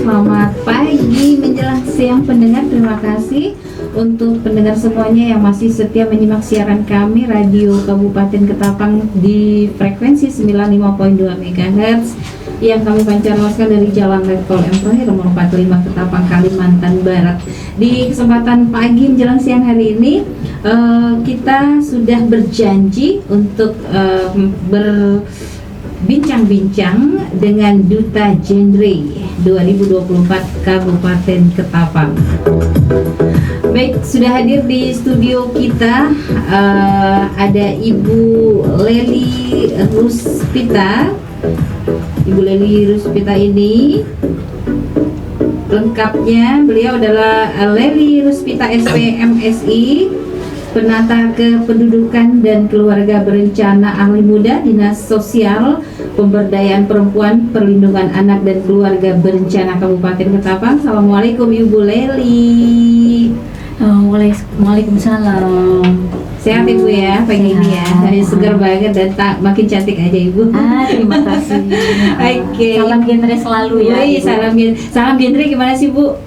Selamat pagi menjelang siang pendengar. Terima kasih untuk pendengar semuanya yang masih setia menyimak siaran kami Radio Kabupaten Ketapang di frekuensi 95.2 MHz yang kami pancarkan dari Jalan Letkol Employer nomor 45 Ketapang, Kalimantan Barat. Di kesempatan pagi menjelang siang hari ini kita sudah berjanji untuk berbincang-bincang dengan Duta Genre 2024 Kabupaten Ketapang. Baik, sudah hadir di studio kita ada Ibu Lely Ruspita. Ibu Lely Ruspita ini lengkapnya beliau adalah Lely Ruspita SP MSI, penata kependudukan dan keluarga berencana, ahli muda, dinas sosial, pemberdayaan perempuan, perlindungan anak dan keluarga berencana Kabupaten Ketapang. Assalamualaikum Ibu Lely. Waalaikumsalam. Sehat Ibu ya pagi ini ya, segar banget dan makin cantik aja Ibu. Terima kasih. Oke. Salam genre selalu ya. Wih, salam genre gimana sih Bu?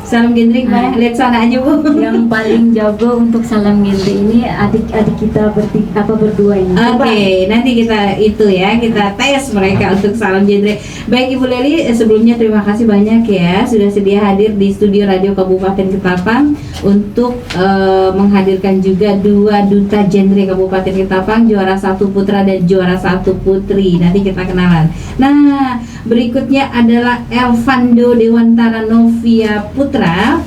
Salam genre gimana? Lihat sana aja Bu. Yang paling jago untuk salam genre ini adik-adik kita berdua ini. Oke, nanti kita kita tes mereka untuk salam genre. Baik Ibu Lely, sebelumnya terima kasih banyak ya sudah sedia hadir di studio Radio Kabupaten Ketapang untuk menghadirkan juga dua duta genre Kabupaten Ketapang, juara 1 putra dan juara 1 putri. Nanti kita kenalan. Nah, berikutnya adalah Elvando Dewantara Novia Putra.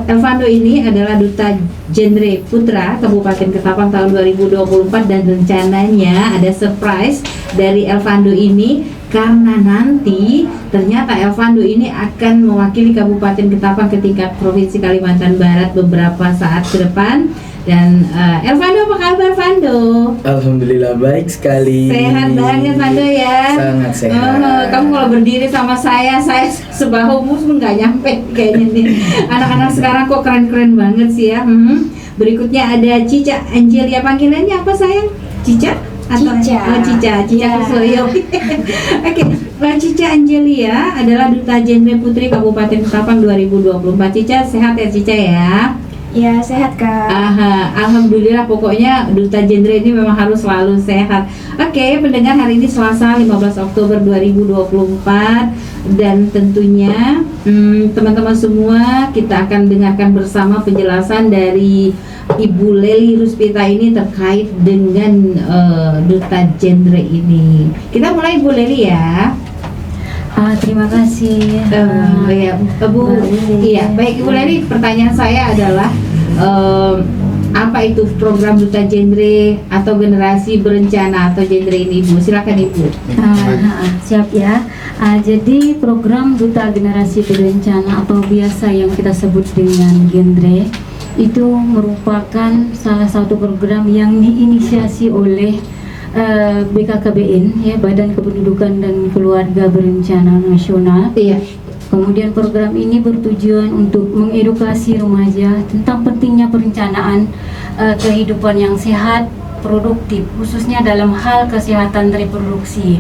Elvando ini adalah duta genre putra Kabupaten Ketapang tahun 2024 dan rencananya ada surprise dari Elvando ini karena nanti ternyata Elvando ini akan mewakili Kabupaten Ketapang ke tingkat Provinsi Kalimantan Barat beberapa saat ke depan. Dan Elvando, apa kabar Vando? Alhamdulillah baik sekali. Sehat banget Vando ya. Sangat sehat. Kamu kalau berdiri sama saya sebahumu nggak nyampe kayaknya nih. Anak-anak sekarang kok keren-keren banget sih ya. Berikutnya ada Cica Angelia, panggilannya apa sayang? Cica? Atau Cica Kusoyo. Oke, Cica Angelia adalah duta genre putri Kabupaten Ketapang 2024. Cica sehat ya Cica ya? Ya, sehat Kak. Alhamdulillah, pokoknya duta genre ini memang harus selalu sehat. Oke, pendengar, hari ini Selasa 15 Oktober 2024 dan tentunya teman-teman semua kita akan dengarkan bersama penjelasan dari Ibu Lely Ruspita ini terkait dengan duta genre ini. Kita mulai Ibu Lely ya. Terima kasih. Bu. Iya, baik Ibu Lely, pertanyaan saya adalah apa itu program duta genre atau generasi berencana atau genre ini Ibu? Silakan Ibu. Siap ya. Jadi program duta generasi berencana atau biasa yang kita sebut dengan genre itu merupakan salah satu program yang diinisiasi oleh BKKBN ya, Badan Kependudukan dan Keluarga Berencana Nasional. Iya. Kemudian program ini bertujuan untuk mengedukasi remaja tentang pentingnya perencanaan kehidupan yang sehat, produktif, khususnya dalam hal kesehatan reproduksi.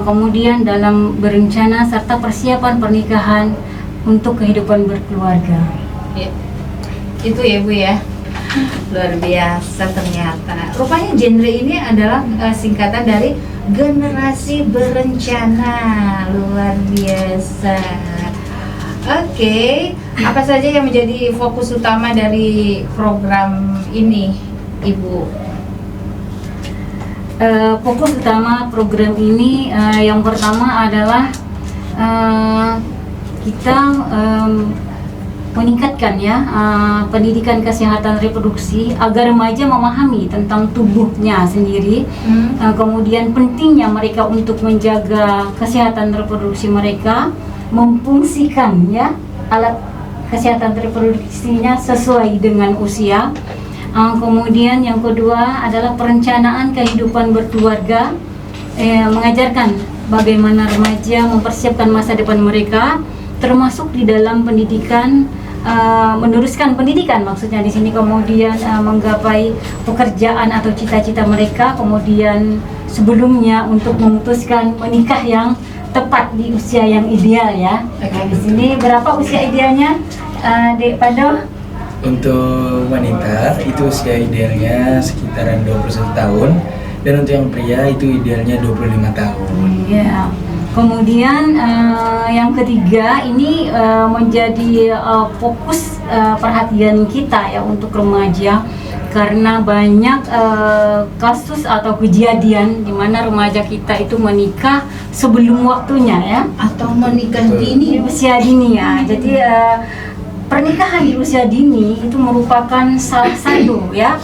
Kemudian dalam berencana serta persiapan pernikahan untuk kehidupan berkeluarga. Ya. Itu ya Bu ya. Luar biasa ternyata. Rupanya genre ini adalah singkatan dari generasi berencana. Luar biasa. Oke, apa saja yang menjadi fokus utama dari program ini, Ibu? Fokus utama program ini yang pertama adalah kita meningkatkan ya pendidikan kesehatan reproduksi agar remaja memahami tentang tubuhnya sendiri, kemudian pentingnya mereka untuk menjaga kesehatan reproduksi mereka, memfungsikan ya alat kesehatan reproduksinya sesuai dengan usia. Kemudian yang kedua adalah perencanaan kehidupan berkeluarga, mengajarkan bagaimana remaja mempersiapkan masa depan mereka, termasuk di dalam pendidikan, meneruskan pendidikan maksudnya di sini, kemudian menggapai pekerjaan atau cita-cita mereka, kemudian sebelumnya untuk memutuskan menikah yang tepat di usia yang ideal ya. Nah, di sini berapa usia idealnya, Dek Pando? Untuk wanita itu usia idealnya sekitaran 21 tahun dan untuk yang pria itu idealnya 25 tahun. Iya. Kemudian yang ketiga ini menjadi fokus perhatian kita ya untuk remaja, karena banyak kasus atau kejadian di mana remaja kita itu menikah sebelum waktunya ya, Atau menikah di dini. usia dini ya. Jadi pernikahan di usia dini itu merupakan salah satu ya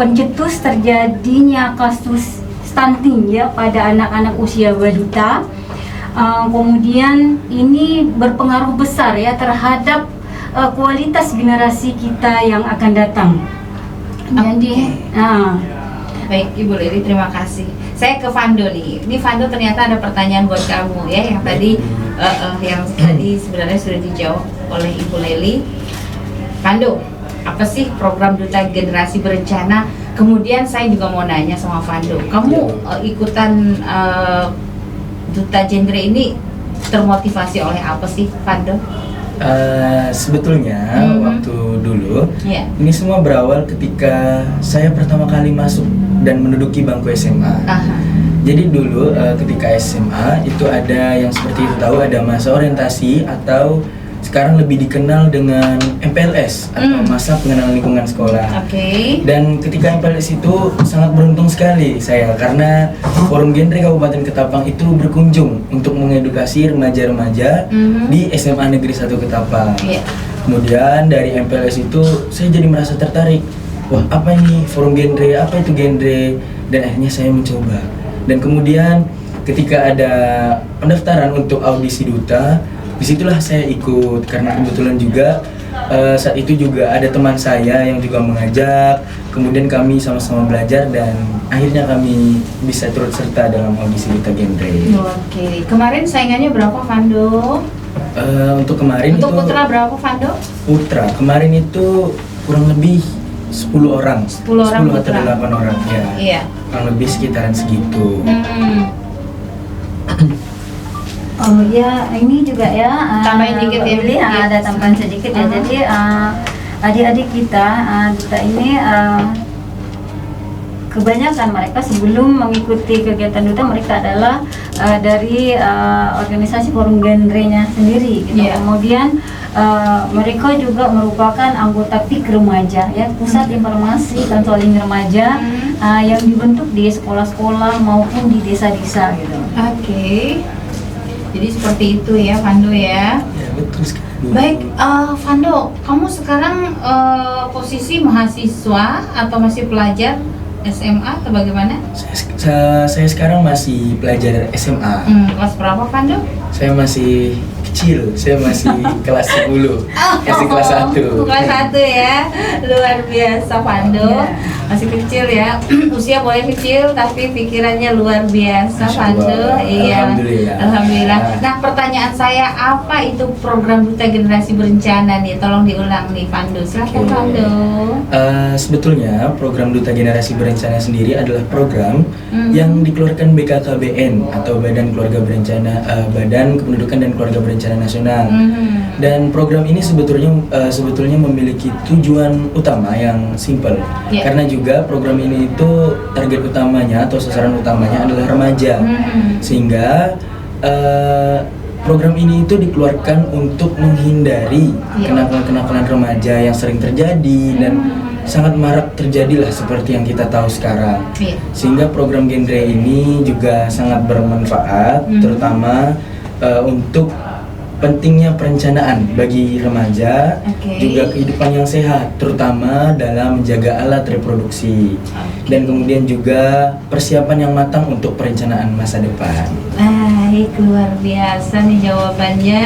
pencetus terjadinya kasus stunting ya pada anak-anak usia balita. Kemudian ini berpengaruh besar ya terhadap kualitas generasi kita yang akan datang. Jadi, Baik Ibu Leli, terima kasih. Saya ke Vando nih. Ini Vando ternyata ada pertanyaan buat kamu ya, yang tadi sebenarnya sudah dijawab oleh Ibu Leli. Vando, apa sih program Duta Generasi Berencana? Kemudian saya juga mau nanya sama Vando, kamu ikutan Duta Genre ini termotivasi oleh apa sih, Vando? Sebetulnya waktu dulu Iya. ini semua berawal ketika saya pertama kali masuk dan menduduki bangku SMA. Aha. Jadi dulu ketika SMA itu ada yang seperti itu tahu, ada masa orientasi atau sekarang lebih dikenal dengan MPLS atau masa pengenalan lingkungan sekolah. Oke. Dan ketika MPLS itu sangat beruntung sekali saya karena Forum Genre Kabupaten Ketapang itu berkunjung untuk mengedukasi remaja-remaja di SMA Negeri 1 Ketapang. Iya. Kemudian dari MPLS itu saya jadi merasa tertarik. Wah, apa ini Forum Genre? Apa itu genre? Dan akhirnya saya mencoba. Dan kemudian ketika ada pendaftaran untuk audisi duta, disitulah saya ikut karena kebetulan juga saat itu juga ada teman saya yang juga mengajak, kemudian kami sama-sama belajar dan akhirnya kami bisa turut serta dalam audisi Duta Genre. Oke. Kemarin saingannya berapa, Vando? Untuk kemarin Untuk itu putra berapa, Vando? putra kemarin itu kurang lebih 10 orang, 10 orang atau putra. 8 orang ya, Iya. kurang lebih sekitaran segitu. oh ya ini juga ya. Tambahin dikit ya, Mbak Lili, Iya. ada tambahan sedikit ya. Jadi adik-adik kita duta ini kebanyakan mereka sebelum mengikuti kegiatan duta mereka adalah dari organisasi Forum Genre-nya sendiri gitu. Iya. Kemudian mereka juga merupakan anggota PIK remaja ya, pusat informasi konseling remaja yang dibentuk di sekolah-sekolah maupun di desa-desa gitu. Oke. Jadi seperti itu ya, Vando ya. Ya betul sekali. Baik, Vando, kamu sekarang posisi mahasiswa atau masih pelajar SMA atau bagaimana? Saya sekarang masih pelajar SMA. Kelas berapa, Vando? Saya masih kecil, saya masih kelas 10, masih kelas 1. Kelas 1 ya, luar biasa Vando. Iya. Masih kecil ya, usia boleh kecil tapi pikirannya luar biasa Masya Vando. Allah. Iya. Alhamdulillah. Alhamdulillah. Nah, pertanyaan saya, apa itu program Duta Generasi Berencana nih? Tolong diulang nih, Vando. Silakan, Oke. Vando. Sebetulnya program Duta Generasi Berencana sendiri adalah program yang dikeluarkan BKKBN atau Badan Keluarga Berencana, Badan Kependudukan dan Keluarga Berencana Nasional. Dan program ini sebetulnya memiliki tujuan utama yang simpel. Yeah. Karena juga program ini itu target utamanya atau sasaran utamanya adalah remaja. Sehingga program ini itu dikeluarkan untuk menghindari kenakalan-kenakalan remaja yang sering terjadi dan sangat marak terjadilah seperti yang kita tahu sekarang. Iya. Sehingga program genre ini juga sangat bermanfaat terutama untuk pentingnya perencanaan bagi remaja, Oke. juga kehidupan yang sehat, terutama dalam menjaga alat reproduksi, dan kemudian juga persiapan yang matang untuk perencanaan masa depan. Baik, luar biasa nih jawabannya,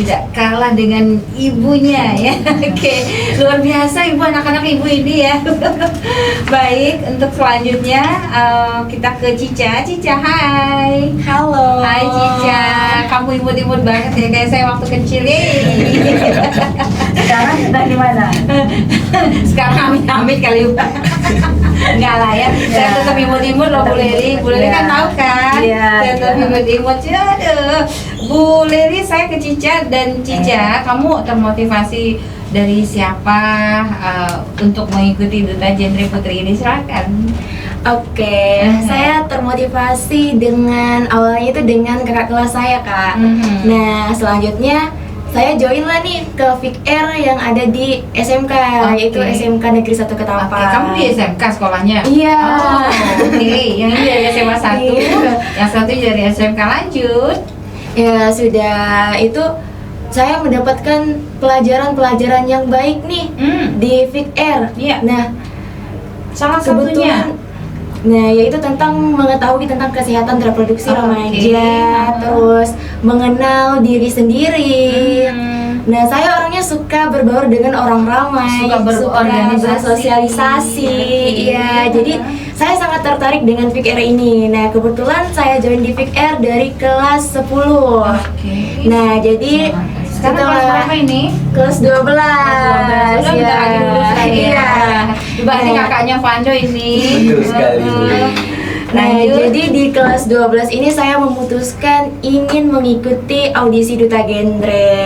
tidak kalah dengan ibunya ya. Oke, luar biasa ibu, anak-anak ibu ini ya. Baik, untuk selanjutnya kita ke Cica. Cica, hai. Halo. Hai Cica, kamu imut-imut banget ya kayak saya waktu kecil. Sekarang kita di mana? Sekarang amit-amit kali Pak. Enggak lah ya. Saya tetap imut-imut loh Bu Leli. Bu Leli kan tahu kan? Iya, Saya tetap imut-imut. Aduh. Bu Leli, saya ke Cica dan Cica, kamu termotivasi dari siapa untuk mengikuti Duta Genre Putri ini? Silakan. Oke, saya termotivasi dengan awalnya itu dengan kakak kelas saya, Kak. Nah, selanjutnya saya join lah nih ke Fik Air yang ada di SMK, yaitu SMK Negeri 1 Ketapang. Oke, kamu di SMK sekolahnya? Iya. Oh, oke. Yang ini dari SMA 1, yang satu dari SMK lanjut. Ya, sudah itu saya mendapatkan pelajaran-pelajaran yang baik nih di Fik Air. Iya. Nah, Salah satunya. kebetulan yaitu tentang mengetahui tentang kesehatan reproduksi remaja, terus mengenal diri sendiri. Nah, saya orangnya suka berbaur dengan orang ramai, Suka bersosialisasi. Iya, jadi saya sangat tertarik dengan Fik Air ini. Nah, kebetulan saya join di Fik Air dari kelas 10. Oke. Nah, jadi Sekarang kelas berapa ini? Kelas 12. Sudah bentar lagi lulus lah ya. Iya. Berarti kakaknya Fando ini. Betul sekali, Bu. Nah, Lanjut. jadi di kelas 12 ini saya memutuskan ingin mengikuti audisi Duta Genre.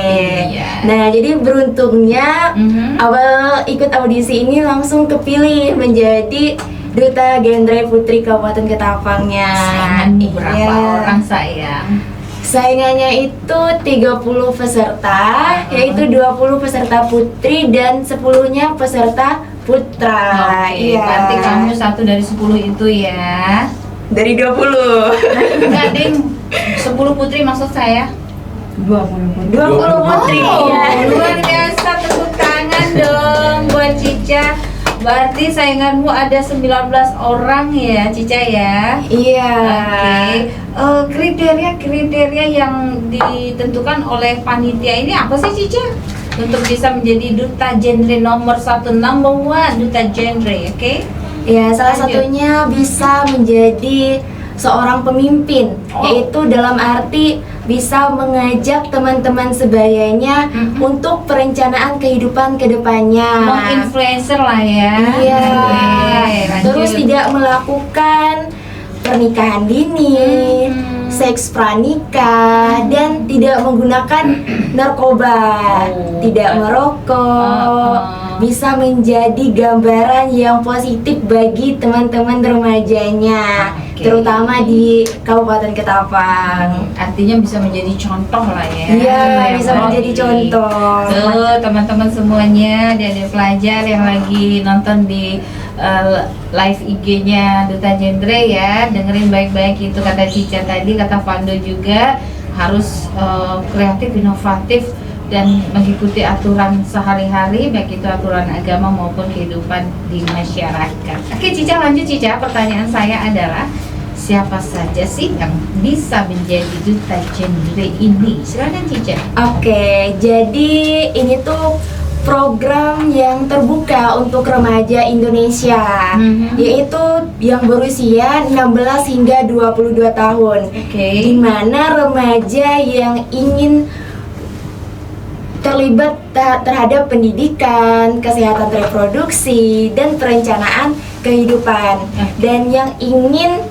Iya. Nah, jadi beruntungnya awal ikut audisi ini langsung kepilih menjadi Duta Genre Putri Kabupaten Ketapangnya. Sainganmu berapa Iya. orang sayang? Saingannya itu 30 peserta, yaitu 20 peserta putri dan 10-nya peserta putra. Oke, berarti kamu satu dari 10 itu ya. dari 20. Enggak, Ding. 10 putri maksud saya. 20 putri. Oh, Ya. luar biasa, tepuk tangan dong buat Cica. Berarti sainganmu ada 19 orang ya, Cica ya? Iya. Oke. Kriteria-kriteria yang ditentukan oleh panitia ini apa sih, Cica? Untuk bisa menjadi Duta Genre nomor 1, number 1 Duta Genre, oke? Ya, salah Lanjut. satunya bisa menjadi seorang pemimpin, yaitu dalam arti bisa mengajak teman-teman sebayanya untuk perencanaan kehidupan kedepannya. Menginfluencer lah ya. Iya. Oke, lanjut. Terus tidak melakukan pernikahan dini, seks pranikah, dan tidak menggunakan narkoba, tidak merokok. Bisa menjadi gambaran yang positif bagi teman-teman remajanya, Oke. terutama di Kabupaten Ketapang. Artinya bisa menjadi contoh lah ya. Iya, Yang bisa menjadi baik. contoh. Tuh, teman-teman semuanya, adik-adik pelajar yang lagi nonton di live IG-nya Duta Genre ya, dengerin baik-baik itu kata Cica tadi, kata Fando juga harus kreatif, inovatif dan mengikuti aturan sehari-hari, baik itu aturan agama maupun kehidupan di masyarakat. Oke, Cica, lanjut Cica. Pertanyaan saya adalah siapa saja sih yang bisa menjadi Duta Genre ini? Silakan Cica. Oke, jadi ini tuh program yang terbuka untuk remaja Indonesia, yaitu yang berusia 16 hingga 22 tahun. Oke. Di mana remaja yang ingin terlibat terhadap pendidikan, kesehatan reproduksi, dan perencanaan kehidupan, dan yang ingin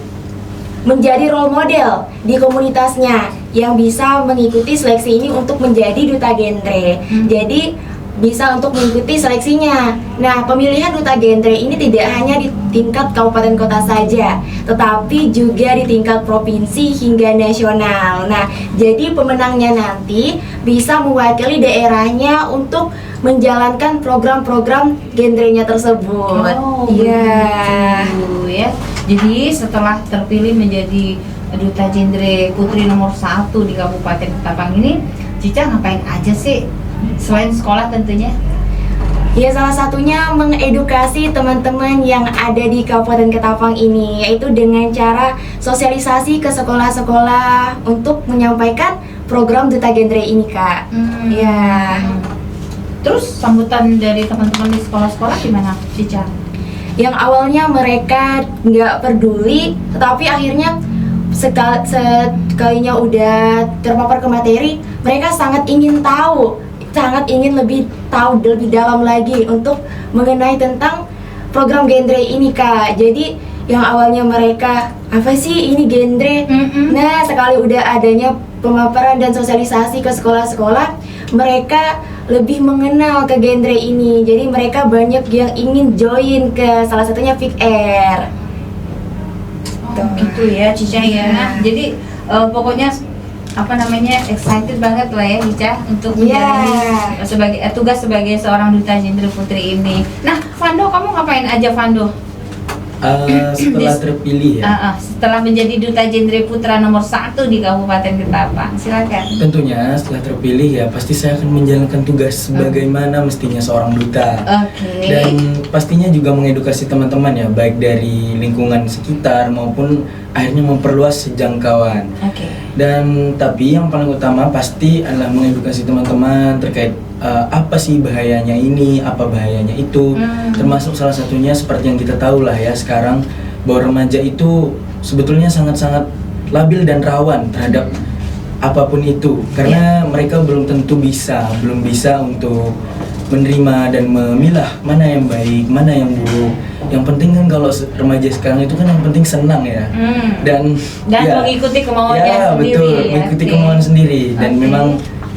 menjadi role model di komunitasnya yang bisa mengikuti seleksi ini untuk menjadi Duta Genre. Jadi bisa untuk mengikuti seleksinya. Nah, pemilihan Duta Genre ini tidak hanya di tingkat kabupaten kota saja, tetapi juga di tingkat provinsi hingga nasional. Nah, jadi pemenangnya nanti bisa mewakili daerahnya untuk menjalankan program-program genrenya tersebut. Oh, iya. begitu ya. Jadi setelah terpilih menjadi Duta Genre Putri nomor 1 di Kabupaten Ketapang ini, Cica ngapain aja sih? Selain sekolah tentunya. Ya, salah satunya mengedukasi teman-teman yang ada di Kabupaten Ketapang ini, yaitu dengan cara sosialisasi ke sekolah-sekolah untuk menyampaikan program Duta Genre ini, Kak. Ya. Terus sambutan dari teman-teman di sekolah-sekolah gimana, Cica? Yang awalnya mereka nggak peduli, tetapi akhirnya sekalinya udah terpapar ke materi, mereka sangat ingin tahu, sangat ingin lebih tahu lebih dalam lagi untuk mengenai tentang program genre ini Kak. Jadi yang awalnya mereka apa sih ini genre? Nah, sekali udah adanya pemaparan dan sosialisasi ke sekolah-sekolah, mereka lebih mengenal ke genre ini. Jadi mereka banyak yang ingin join ke salah satunya Fik Air. Gitu ya Cica ya. Jadi pokoknya apa namanya excited banget lah ya Cica untuk menjalani sebagai tugas sebagai seorang duta gender putri ini. Nah, Vando, kamu ngapain aja Vando? Setelah terpilih ya, Setelah menjadi duta gender putra nomor 1 di Kabupaten Ketapang, silakan. tentunya setelah terpilih ya pasti saya akan menjalankan tugas sebagaimana mestinya seorang duta. Dan pastinya juga mengedukasi teman-teman ya, baik dari lingkungan sekitar maupun akhirnya memperluas jangkauan. Dan tapi yang paling utama pasti adalah mengedukasi teman-teman terkait apa sih bahayanya ini, apa bahayanya itu. Termasuk salah satunya seperti yang kita tahu lah ya sekarang, bahwa remaja itu sebetulnya sangat-sangat labil dan rawan terhadap apapun itu, karena mereka belum tentu belum bisa untuk menerima dan memilah mana yang baik, mana yang buruk. Yang penting kan kalau remaja sekarang itu kan yang penting senang ya, dan ya, mengikuti kemauannya ya, sendiri. Betul, mengikuti kemauan sendiri, dan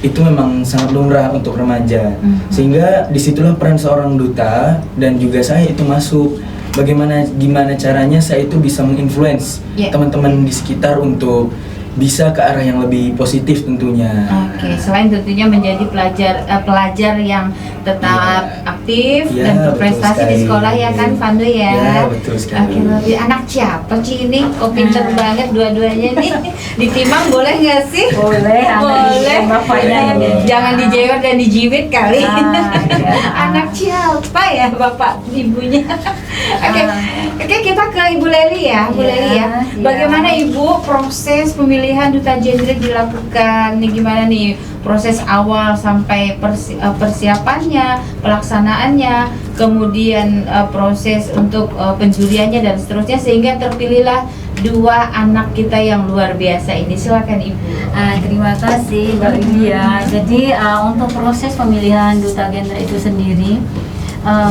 itu memang sangat lumrah untuk remaja. Sehingga disitulah peran seorang duta dan juga saya itu masuk. Gimana caranya saya itu bisa menginfluence teman-teman di sekitar untuk bisa ke arah yang lebih positif tentunya. Selain tentunya menjadi pelajar yang tetap aktif dan berprestasi di sekolah ya kan Vando ya. Betul sekali. Lebih anak siapa sih ini? Kok pinter banget dua-duanya nih. Ditimang boleh nggak sih? Boleh. Bapaknya Jangan dijewer dan dijiwit kali. Anak siapa ya bapak ibunya? Oke, kita ke Ibu Leli ya, Bu Leli ya. Bagaimana Ibu proses pemilihan duta gender dilakukan? Nih gimana nih proses awal sampai persiapannya, pelaksanaannya, kemudian proses untuk penjuriannya dan seterusnya sehingga terpilihlah 2 anak kita yang luar biasa ini. Silakan Ibu. Terima kasih Mbak Widya. Jadi untuk proses pemilihan duta gender itu sendiri,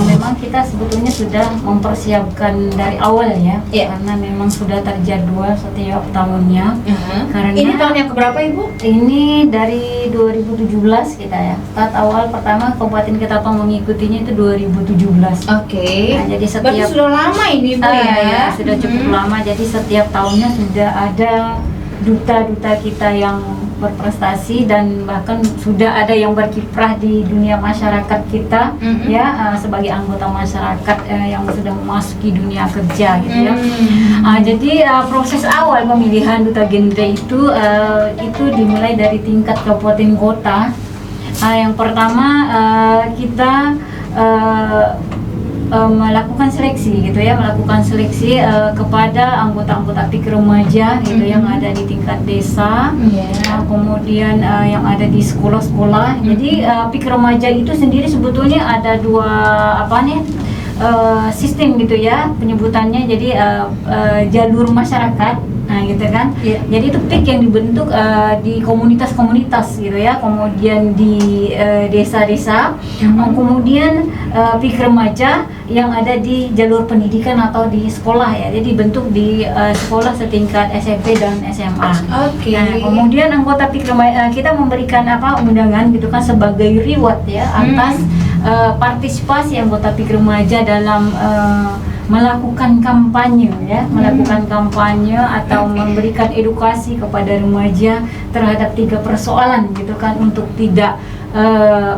memang kita sebetulnya sudah mempersiapkan dari awal ya, karena memang sudah terjadwal setiap tahunnya. Karena ini tahun yang keberapa Ibu? Ini dari 2017 kita ya. Start awal pertama Kabupaten Ketapang mengikutinya itu 2017. Nah, jadi Berarti sudah lama ini Bu ya? Sudah cukup lama. Jadi setiap tahunnya sudah ada duta-duta kita yang berprestasi dan bahkan sudah ada yang berkiprah di dunia masyarakat kita ya, sebagai anggota masyarakat yang sudah memasuki dunia kerja gitu ya. Jadi proses awal pemilihan duta gender itu dimulai dari tingkat kabupaten kota. Yang pertama kita melakukan seleksi gitu ya, kepada anggota-anggota PIK remaja gitu yang ada di tingkat desa, kemudian yang ada di sekolah-sekolah. Jadi PIK remaja itu sendiri sebetulnya ada 2 sistem gitu ya penyebutannya. Jadi jalur masyarakat, gitu kan. Jadi itu PIK yang dibentuk di komunitas-komunitas gitu ya, kemudian di desa-desa, kemudian PIK remaja yang ada di jalur pendidikan atau di sekolah ya. Jadi bentuk di sekolah setingkat SMP dan SMA. Nah, kemudian anggota PIK remaja kita memberikan undangan gitu kan sebagai reward ya atas partisipasi anggota PIK remaja dalam melakukan kampanye ya, atau memberikan edukasi kepada remaja terhadap 3 persoalan gitu kan, untuk tidak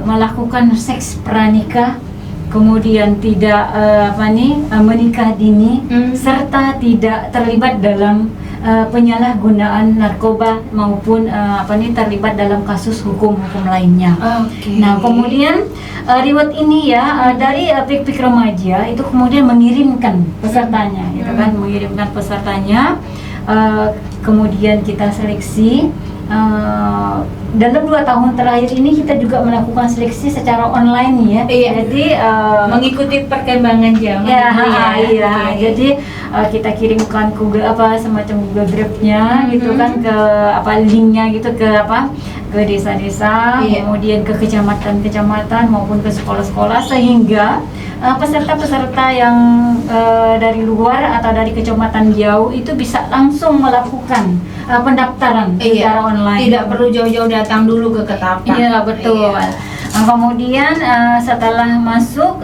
melakukan seks pranikah, kemudian tidak menikah dini, serta tidak terlibat dalam penyalahgunaan narkoba maupun terlibat dalam kasus hukum lainnya. Nah, kemudian reward ini ya dari PIK remaja itu kemudian mengirimkan pesertanya gitu kan, kemudian kita seleksi. Dalam 2 tahun terakhir ini kita juga melakukan seleksi secara online ya. Jadi mengikuti perkembangan zaman. Jadi kita kirimkan semacam Google Drive-nya gitu kan, ke linknya gitu ke ke desa-desa, Iya. kemudian ke kecamatan-kecamatan maupun ke sekolah-sekolah, sehingga peserta-peserta yang dari luar atau dari kecamatan jauh itu bisa langsung melakukan pendaftaran secara online. Tidak perlu jauh-jauh datang dulu ke Ketapang. Iya, betul. Iya. Kemudian setelah masuk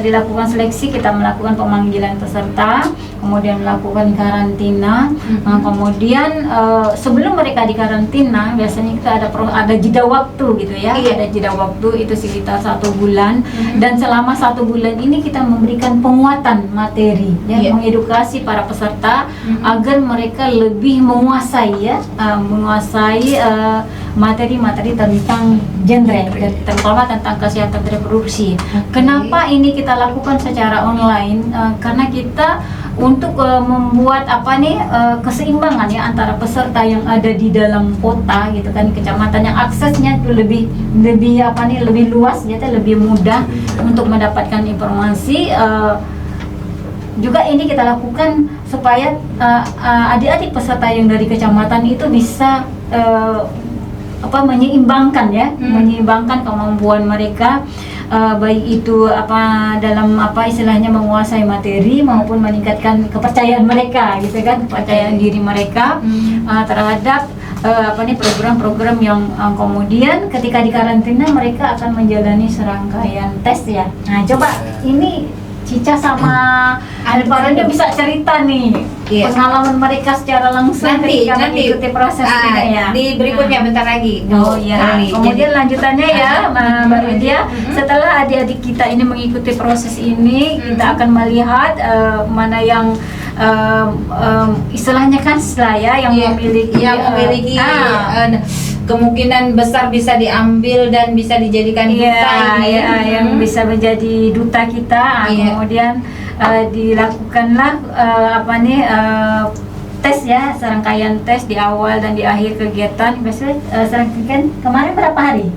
dilakukan seleksi, kita melakukan pemanggilan peserta, kemudian melakukan karantina. Kemudian sebelum mereka dikarantina, biasanya kita ada jeda waktu gitu ya. Iya. Ada jeda waktu itu sekitar 1 bulan. Dan selama 1 bulan ini kita memberikan penguatan materi, ya, Iya. mengedukasi para peserta agar mereka lebih menguasai, ya, menguasai materi-materi tentang genre, dan terutama tentang kesehatan reproduksi. Kenapa ini kita lakukan secara online? Karena kita untuk membuat keseimbangan ya antara peserta yang ada di dalam kota gitu kan, kecamatan yang aksesnya itu lebih luas, jadi lebih mudah untuk mendapatkan informasi. Juga ini kita lakukan supaya adik-adik peserta yang dari kecamatan itu bisa menyeimbangkan ya, menyeimbangkan kemampuan mereka, baik itu dalam istilahnya menguasai materi maupun meningkatkan kepercayaan mereka gitu kan, kepercayaan diri mereka terhadap program-program yang kemudian ketika dikarantina mereka akan menjalani serangkaian tes ya. Nah, coba ini Cica sama Alvaronya bisa cerita nih pengalaman mereka secara langsung ketika mengikuti proses ini ya. Di berikutnya bentar lagi. Oh iya. Kemudian lanjutannya ya, Mbak Lydia, setelah adik-adik kita ini mengikuti proses ini, kita akan melihat mana yang istilahnya kan yang memiliki kemungkinan besar bisa diambil dan bisa dijadikan duta ini. Yang bisa menjadi duta kita. Kemudian dilakukanlah tes ya, serangkaian tes di awal dan di akhir kegiatan. Biasanya serangkaian kemarin berapa hari?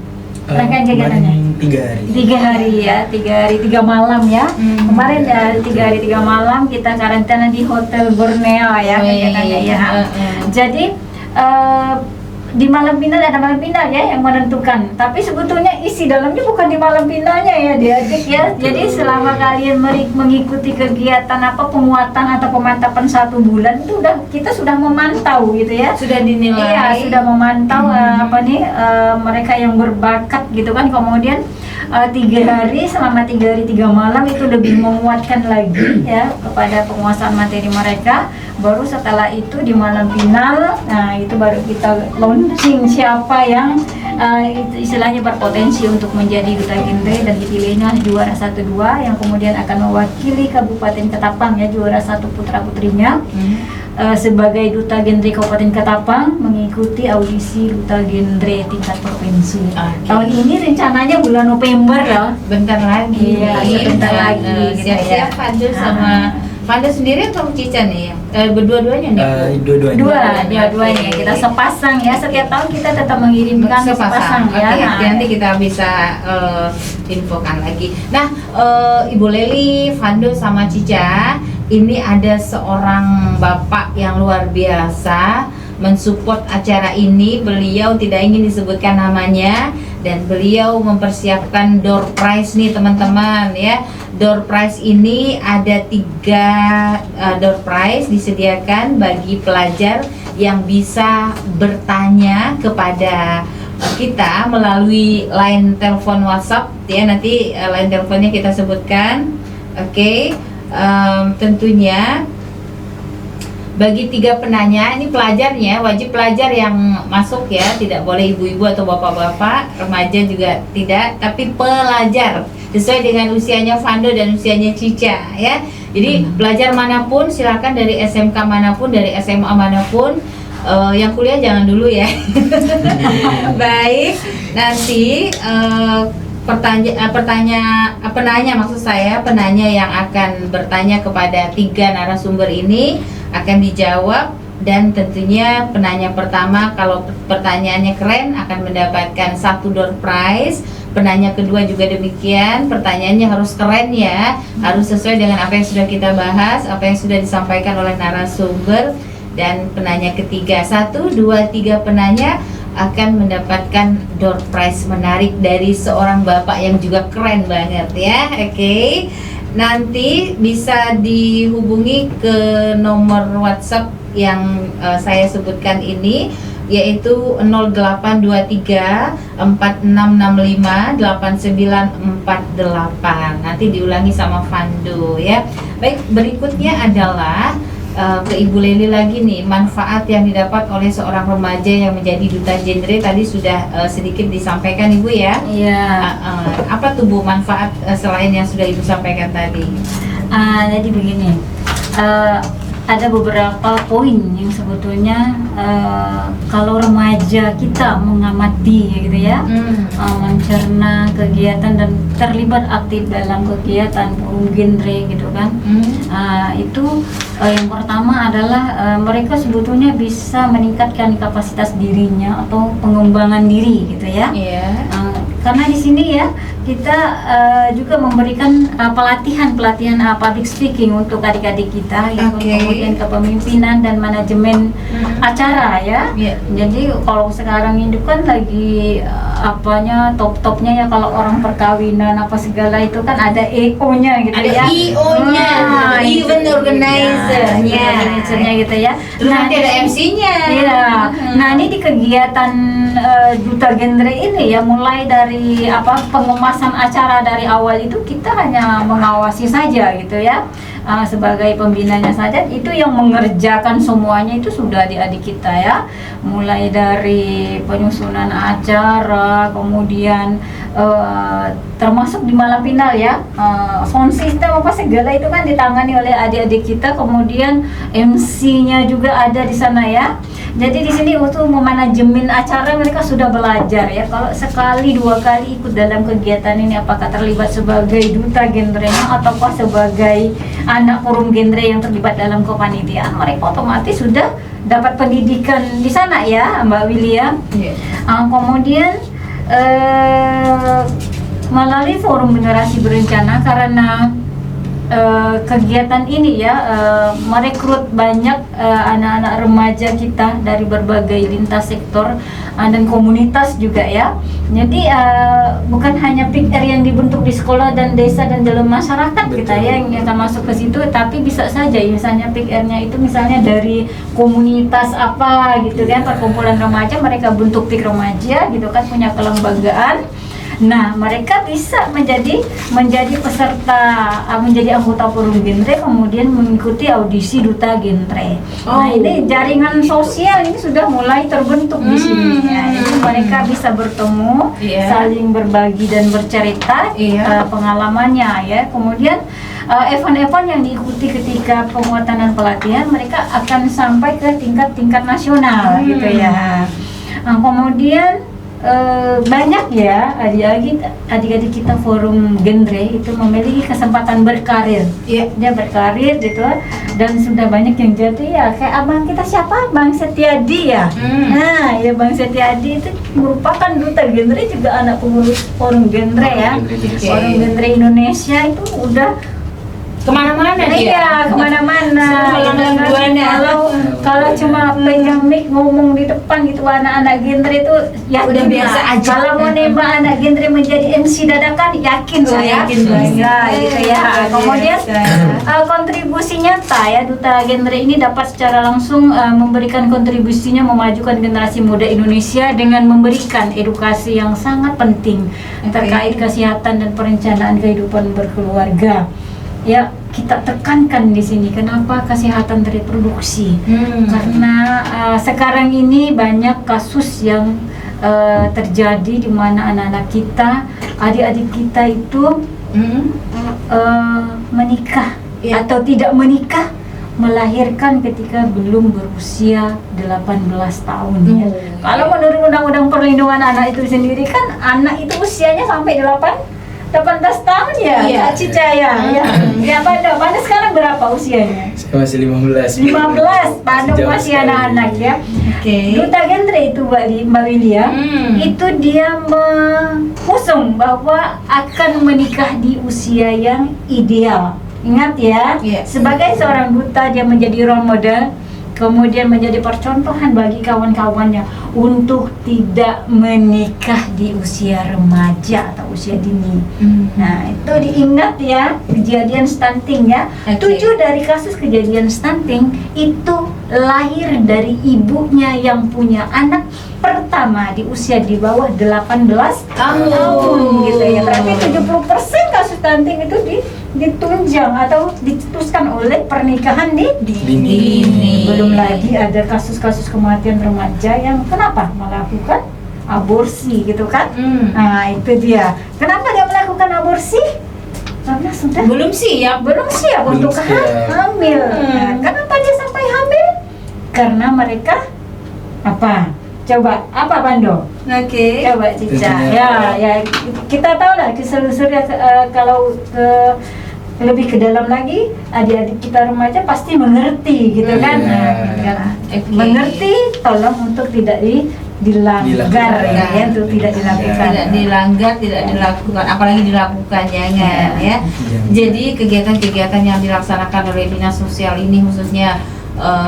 Serangkaian kegiatannya? 3 hari. 3 hari ya, 3 hari 3 malam ya. Kemarin ya 3 hari 3 malam kita karantina di Hotel Borneo ya kegiatannya ya. Jadi di malam final ada malam final ya yang menentukan. Tapi sebetulnya isi dalamnya bukan di malam finalnya ya adik-adik ya. Jadi selama kalian mengikuti kegiatan penguatan atau pemantapan 1 bulan itu kita sudah memantau gitu ya. Sudah dinilai. Iya, sudah memantau mereka yang berbakat gitu kan. Kemudian 3 hari, selama 3 hari 3 malam itu lebih menguatkan lagi ya kepada penguasaan materi mereka. Baru setelah itu di malam final, nah itu baru kita launching siapa yang itu istilahnya berpotensi untuk menjadi duta genre, dan dipilihnya juara 1-2 yang kemudian akan mewakili Kabupaten Ketapang ya, juara 1 putra-putrinya sebagai duta genre Kabupaten Ketapang mengikuti audisi duta genre tingkat provinsi. Tahun ini rencananya bulan November loh. Bentar lagi. Iya, sebentar lagi. Siap-siap Fadil sama Fadil sendiri atau Cica nih? Berdua-duanya nih? Dua-duanya. Kita sepasang ya, setiap tahun kita tetap mengirimkan sepasang ya. Oke, nanti kita bisa infokan lagi. Nah, Ibu Leli, Fando sama Cica, ini ada seorang bapak yang luar biasa mensupport acara ini. Beliau tidak ingin disebutkan namanya, dan beliau mempersiapkan door prize nih teman-teman ya. Door prize ini ada 3 door prize disediakan bagi pelajar yang bisa bertanya kepada kita melalui line telepon WhatsApp ya. Nanti line teleponnya kita sebutkan. Oke. Tentunya bagi 3 penanya, ini pelajarnya, wajib pelajar yang masuk ya, tidak boleh ibu-ibu atau bapak-bapak, remaja juga tidak, tapi pelajar sesuai dengan usianya Fando dan usianya Cica ya. Jadi pelajar manapun silakan, dari SMK manapun, dari SMA manapun. Yang kuliah jangan dulu ya. Baik, nanti penanya yang akan bertanya kepada 3 narasumber ini akan dijawab, dan tentunya penanya pertama kalau pertanyaannya keren akan mendapatkan 1 door prize. Penanya kedua juga demikian, pertanyaannya harus keren ya, harus sesuai dengan apa yang sudah kita bahas, apa yang sudah disampaikan oleh narasumber. Dan penanya ketiga, 1, 2, 3 penanya akan mendapatkan door prize menarik dari seorang bapak yang juga keren banget ya. Oke. Nanti bisa dihubungi ke nomor WhatsApp yang saya sebutkan ini, yaitu 0823 4665 8948. Nanti diulangi sama Fando ya. Baik, berikutnya adalah ke Ibu Leli lagi nih, manfaat yang didapat oleh seorang remaja yang menjadi duta genre tadi sudah sedikit disampaikan Ibu ya. Iya. Apa tuh Bu manfaat selain yang sudah Ibu sampaikan tadi? Jadi begini, ada beberapa poin yang sebetulnya kalau remaja kita mengamati gitu ya, mencerna kegiatan dan terlibat aktif dalam kegiatan forum genre gitu kan, itu yang pertama adalah mereka sebetulnya bisa meningkatkan kapasitas dirinya atau pengembangan diri gitu ya. Karena di sini ya kita juga memberikan pelatihan public speaking untuk adik-adik kita, kemudian kepemimpinan dan manajemen acara ya. Jadi kalau sekarang ini kan lagi top-topnya ya, kalau orang perkawinan apa segala itu kan ada EO-nya gitu ya. Ada EO-nya, event organizer-nya gitu ya. Nanti ada MC-nya. Iya. Nah, ini di kegiatan duta genre ini ya, mulai dari pengemasan acara dari awal itu kita hanya mengawasi saja gitu ya, sebagai pembinanya saja. Itu yang mengerjakan semuanya itu sudah adik-adik kita ya, mulai dari penyusunan acara, kemudian termasuk di malam final ya, sound system apa segala itu kan ditangani oleh adik-adik kita, kemudian MC-nya juga ada di sana ya. Jadi di sini untuk memanajemen acara mereka sudah belajar ya. Kalau sekali dua kali ikut dalam kegiatan ini, apakah terlibat sebagai duta genrenya ataukah sebagai anak forum genre yang terlibat dalam kepanitiaan, mereka otomatis sudah dapat pendidikan di sana ya, Mbak William. Kemudian melalui forum generasi berencana, karena kegiatan ini ya merekrut banyak anak-anak remaja kita dari berbagai lintas sektor dan komunitas juga ya. Jadi bukan hanya PIKR yang dibentuk di sekolah dan desa dan dalam masyarakat kita ya yang akan masuk ke situ, tapi bisa saja misalnya PIKR-nya itu misalnya dari komunitas apa gitu kan, perkumpulan remaja, mereka bentuk PIK remaja gitu kan, punya kelembagaan. Nah, mereka bisa menjadi peserta, menjadi anggota forum genre, kemudian mengikuti audisi duta genre. Nah, ini jaringan sosial ini sudah mulai terbentuk di sini. Ya. Jadi mereka bisa bertemu, saling berbagi dan bercerita pengalamannya ya. Kemudian event-event yang diikuti ketika penguatan dan pelatihan, mereka akan sampai ke tingkat nasional gitu ya. Kemudian banyak ya adik-adik kita forum genre itu memiliki kesempatan berkarir. Dia berkarir gitu, dan sudah banyak yang jadi ya, kayak abang kita siapa, Bang Setiadi ya. Nah ya, Bang Setiadi itu merupakan duta genre, juga anak pengurus forum genre ya. Forum genre Indonesia itu udah kemana-mana dia. Iya, kemana-mana. Kalau cuma pegang mic ngomong di depan gitu, anak-anak genre itu ya udah biasa aja. Kalau mau nembak anak genre menjadi MC dadakan, yakin saya. Yakin gitu ya. Kemudian kontribusi nyata ya, duta genre ini dapat secara langsung memberikan kontribusinya memajukan generasi muda Indonesia dengan memberikan edukasi yang sangat penting terkait kesehatan dan perencanaan kehidupan berkeluarga. Ya, kita tekankan di sini kenapa kesehatan reproduksi, karena sekarang ini banyak kasus yang terjadi di mana anak-anak kita, adik-adik kita itu menikah atau tidak menikah, melahirkan ketika belum berusia 18 tahun ya. Kalau menurut Undang-Undang Perlindungan Anak itu sendiri kan anak itu usianya sampai 18 tahun ya, Kak Cica ya. Ya, Pada sekarang berapa usianya? Saya masih 15. 15, Pada masih anak-anak ya. Duta genre itu Mbak Willia, itu dia mengusung bahwa akan menikah di usia yang ideal. Ingat ya, sebagai seorang duta dia menjadi role model. kemudian menjadi percontohan bagi kawan-kawannya untuk tidak menikah di usia remaja atau usia dini. Nah, itu diingat ya, kejadian stunting ya. Oke. 7 dari kasus kejadian stunting itu lahir dari ibunya yang punya anak pertama di usia di bawah 18 tahun gitu ya. Tapi 70% kasus stunting itu ditunjang atau dicetuskan oleh pernikahan Dini. Belum lagi ada kasus-kasus kematian remaja yang kenapa melakukan aborsi gitu kan. Nah, itu dia. Kenapa dia melakukan aborsi? Karena sudah Belum siap. untuk siap. hamil. Nah, kenapa dia sampai hamil? Karena mereka apa? Coba apa, Pando? Oke. Coba Cica. Tentunya. Ya, kita tahu lah diselusuri kalau lebih ke dalam lagi, adik-adik kita remaja pasti mengerti gitu kan. Nah, Oke. mengerti, tolong untuk tidak dilanggar ya, untuk tidak dilakukan. Tidak dilanggar, tidak dilakukan, apalagi dilakukan, jangan ya. Jadi kegiatan-kegiatan yang dilaksanakan oleh dinas sosial ini khususnya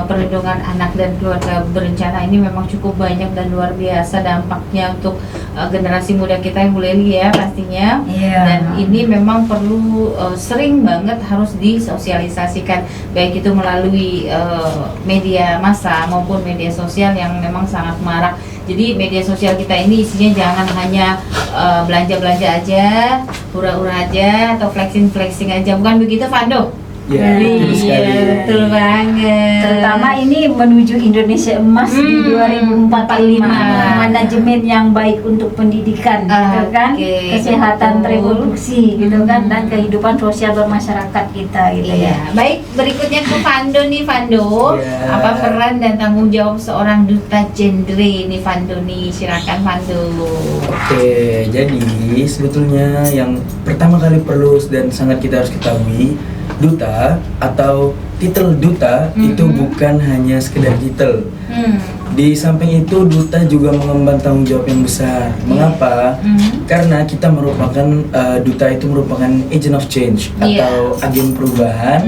perlindungan anak dan keluarga berencana ini memang cukup banyak dan luar biasa dampaknya untuk generasi muda kita yang Leli ya pastinya. Iya. Dan ini memang perlu sering banget harus disosialisasikan, baik itu melalui media massa maupun media sosial yang memang sangat marak. Jadi media sosial kita ini isinya jangan hanya belanja-belanja aja, hura-hura aja, atau flexing-flexing aja, bukan begitu, Fando? Ya, betul sekali. Betul banget. Terutama ini menuju Indonesia Emas di 2045, manajemen yang baik untuk pendidikan, gitu kan, Oke, kesehatan betul. reproduksi, gitu kan, dan kehidupan sosial bermasyarakat kita, gitu Iya, ya. baik, berikutnya ke Fando nih, Fando. Iya. Apa peran dan tanggung jawab seorang duta genre nih, Fando nih? Silakan, Fando. Oke, jadi sebetulnya yang pertama kali perlu dan sangat kita harus ketahui, duta atau titel duta itu bukan hanya sekedar titel. Di samping itu, duta juga mengemban tanggung jawab yang besar. Mengapa? Karena kita merupakan duta itu merupakan agent of change Iya. atau agen perubahan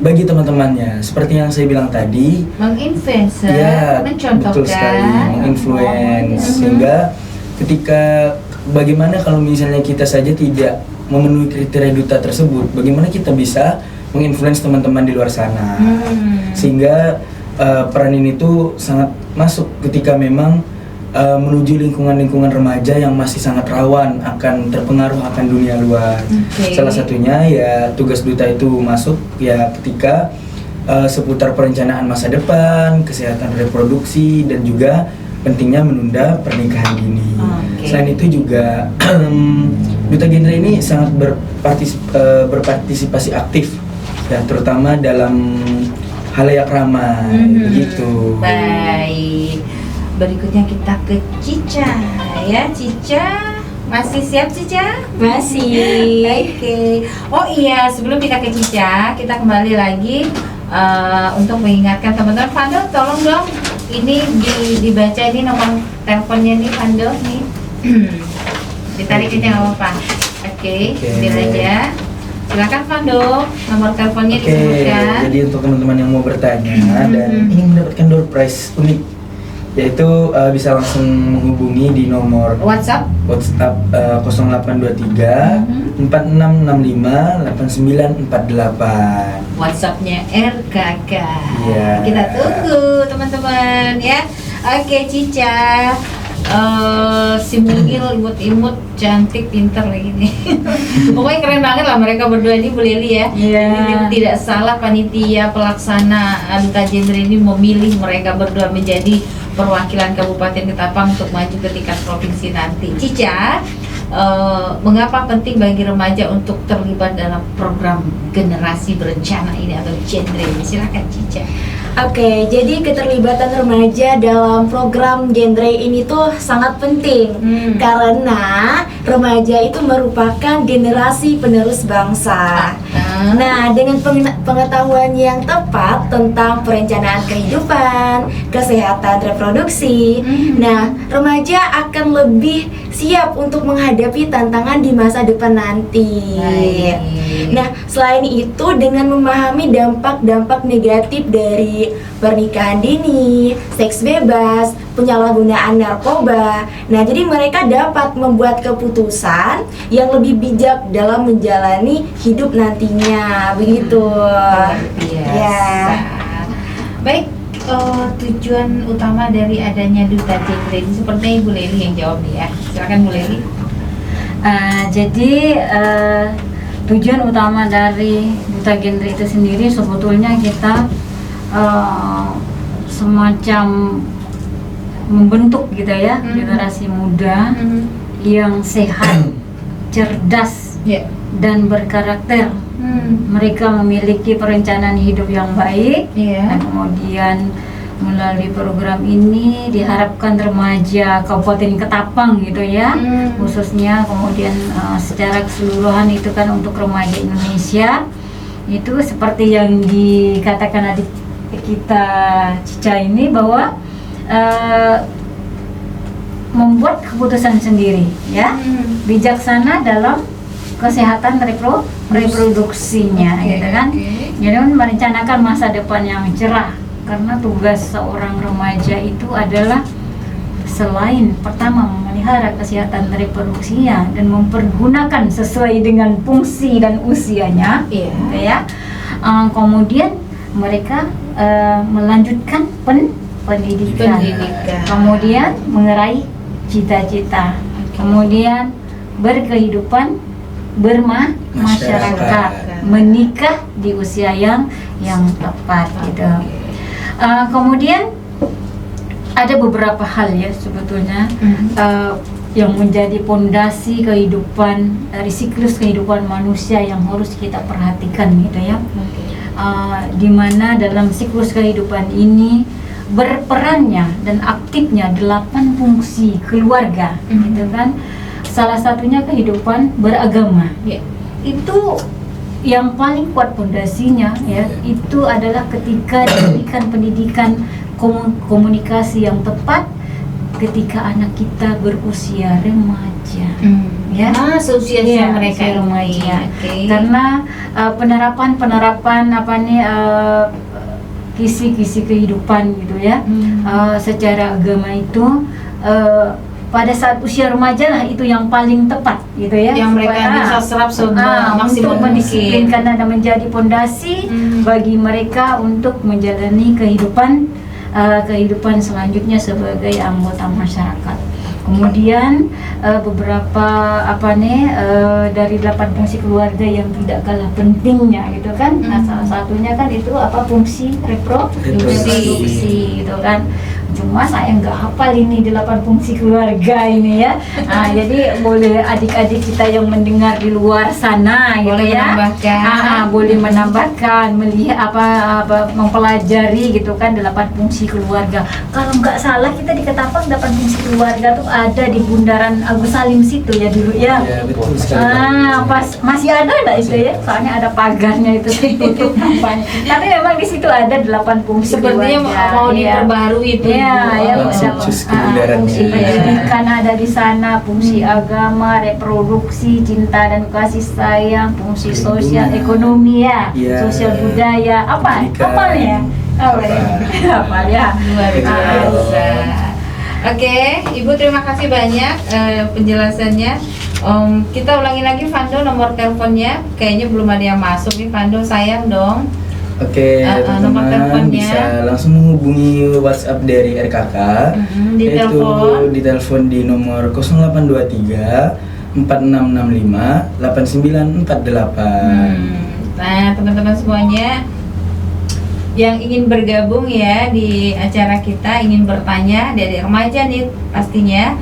bagi teman-temannya. Seperti yang saya bilang tadi, Menginfluencer, ya mencontohkan. betul sekali, menginfluence. Sehingga ketika bagaimana kalau misalnya kita saja tidak memenuhi kriteria duta tersebut, bagaimana kita bisa menginfluence teman-teman di luar sana? Sehingga peran ini tuh sangat masuk ketika memang menuju lingkungan-lingkungan remaja yang masih sangat rawan akan terpengaruh akan dunia luar. Oke. Salah satunya ya tugas duta itu masuk ya ketika seputar perencanaan masa depan, kesehatan reproduksi, dan juga pentingnya menunda pernikahan dini. Oke. Selain itu juga duta genre ini sangat berpartisipasi aktif ya, terutama dalam halayak ramai begitu. Baik. Berikutnya kita ke Cica ya, Cica. Masih siap, Cica? Masih. Oke. Oh iya, sebelum kita ke Cica, kita kembali lagi untuk mengingatkan teman-teman. Fando, tolong dong ini dibaca ini nomor teleponnya nih, Fando nih. Ditarik aja nggak apa-apa. Oke, ambil aja. Silakan, Fando, nomor teleponnya Oke, disebutkan. jadi untuk teman-teman yang mau bertanya dan ingin mendapatkan door prize unik, yaitu bisa langsung menghubungi di nomor WhatsApp 0823 4665 8948. WhatsAppnya RKK. Iya. Kita tunggu teman-teman ya. Oke, Cica. Si Mungil imut-imut, cantik, pintar lagi nih. Pokoknya keren banget lah mereka berdua ini, Bu Leli ya. Iya. Jadi tidak salah panitia pelaksana duta genre ini memilih mereka berdua menjadi perwakilan Kabupaten Ketapang untuk maju ke tingkat provinsi nanti. Cica, mengapa penting bagi remaja untuk terlibat dalam program generasi berencana ini atau genre ini? Silakan, Cica. Oke, jadi keterlibatan remaja dalam program genre ini tuh sangat penting karena remaja itu merupakan generasi penerus bangsa. Nah, dengan pengetahuan yang tepat tentang perencanaan kehidupan, kesehatan reproduksi, nah remaja akan lebih siap untuk menghadapi tantangan di masa depan nanti. Baik. Nah, Selain itu, dengan memahami dampak-dampak negatif dari pernikahan dini, seks bebas, penyalahgunaan narkoba, nah jadi mereka dapat membuat keputusan yang lebih bijak dalam menjalani hidup nantinya, begitu. Biasa. Ya. Baik, tujuan utama dari adanya duta genre ini sepertinya Ibu Leli yang jawab nih ya. Silakan Bu Leli. Jadi tujuan utama dari duta genre itu sendiri sebetulnya kita semacam membentuk gitu ya generasi muda yang sehat, cerdas, dan berkarakter. Mereka memiliki perencanaan hidup yang baik, dan kemudian melalui program ini diharapkan remaja Kabupaten Ketapang gitu ya, khususnya kemudian secara keseluruhan itu kan untuk remaja Indonesia itu seperti yang dikatakan adik kita Cica ini bahwa membuat keputusan sendiri ya, bijaksana dalam kesehatan reproduksinya gitu kan. Jadi merencanakan masa depan yang cerah, karena tugas seorang remaja itu adalah selain pertama memelihara kesehatan reproduksinya dan mempergunakan sesuai dengan fungsi dan usianya, gitu ya. Kemudian mereka melanjutkan pendidikan, kemudian mengerai cita-cita, kemudian berkehidupan bermasyarakat, menikah di usia yang tepat gitu. Kemudian ada beberapa hal ya sebetulnya yang menjadi pondasi kehidupan dari siklus kehidupan manusia yang harus kita perhatikan gitu ya. Dimana dalam siklus kehidupan ini berperannya dan aktifnya 8 fungsi keluarga gitu kan. Salah satunya kehidupan beragama. Itu yang paling kuat pondasinya ya, itu adalah ketika diberikan pendidikan komunikasi yang tepat ketika anak kita berusia remaja. Ya, seusia mereka remaja. Karena penerapan kisi-kisi kehidupan gitu ya, secara agama itu pada saat usia remaja lah itu yang paling tepat gitu ya, yang mereka bisa serap untuk mendisiplinkan dan menjadi pondasi bagi mereka untuk menjalani kehidupan selanjutnya sebagai anggota masyarakat. Kemudian beberapa dari 8 fungsi keluarga yang tidak kalah pentingnya gitu kan. Nah, salah satunya kan itu fungsi reproduksi gitu kan. Cuma saya nggak hafal ini 8 fungsi keluarga ini ya. Nah, jadi boleh adik-adik kita yang mendengar di luar sana gitu boleh ya, boleh menambahkan, melihat mempelajari gitu kan 8 fungsi keluarga. Kalau nggak salah kita di Ketapang 8 fungsi keluarga tuh ada di Bundaran Agus Salim situ ya dulu ya. Ya, betul sekali. Pas masih ada nggak itu ya? Soalnya ada pagarnya itu tertutup nampaknya. Tapi memang di situ ada 8 fungsi sepertinya keluarga. mau diperbarui itu. Fungsi pendidikan ada di sana, fungsi agama, reproduksi, cinta dan kasih sayang, fungsi sosial, ekonomi ya, sosial budaya, apa ya? Apa ya? Luar biasa. Oke, Ibu terima kasih banyak penjelasannya. Kita ulangi lagi Fando nomor teleponnya. Kayaknya belum ada yang masuk nih Fando, sayang dong. Oke, nomor teman-teman teleponnya bisa langsung menghubungi WhatsApp dari RKK, di telepon di nomor 0823 4665 8948. Nah, teman-teman semuanya yang ingin bergabung ya di acara kita, ingin bertanya dari remaja nih pastinya,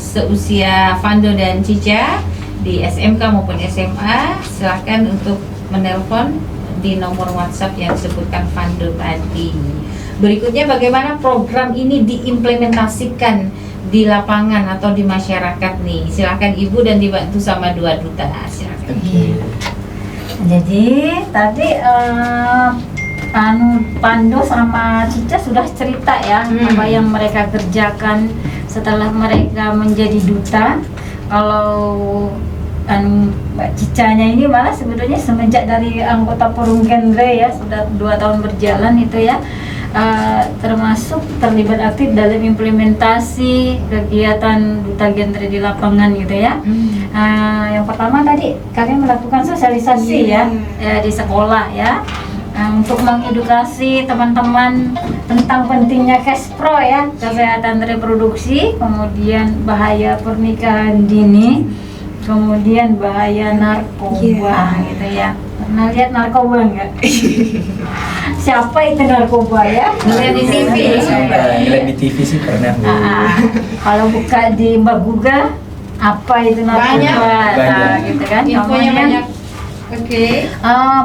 seusia Fando dan Cica di SMK maupun SMA, silahkan untuk menelpon di nomor WhatsApp yang disebutkan Fando tadi. Berikutnya bagaimana program ini diimplementasikan di lapangan atau di masyarakat nih? Silakan Ibu dan dibantu sama 2 duta. Silakan. Jadi tadi Pando sama Cica sudah cerita ya apa yang mereka kerjakan setelah mereka menjadi duta. Kalau Mbak Cicanya ini malah sebetulnya semenjak dari anggota forum genre ya, sudah 2 tahun berjalan itu ya, termasuk terlibat aktif dalam implementasi kegiatan duta genre di lapangan gitu ya. Yang pertama tadi kalian melakukan sosialisasi ya di sekolah ya, untuk mengedukasi teman-teman tentang pentingnya cash pro ya, kesehatan reproduksi, kemudian bahaya pernikahan dini, kemudian bahaya narkoba gitu ya. Pernah lihat narkoba enggak? Siapa itu narkoba ya? Ngeliat di TV. Ngeliat di TV sih pernah Bu. Kalau buka di Mbak Google, apa itu narkoba? Nah, gitu kan. Infonya Kemudian, banyak. Oke.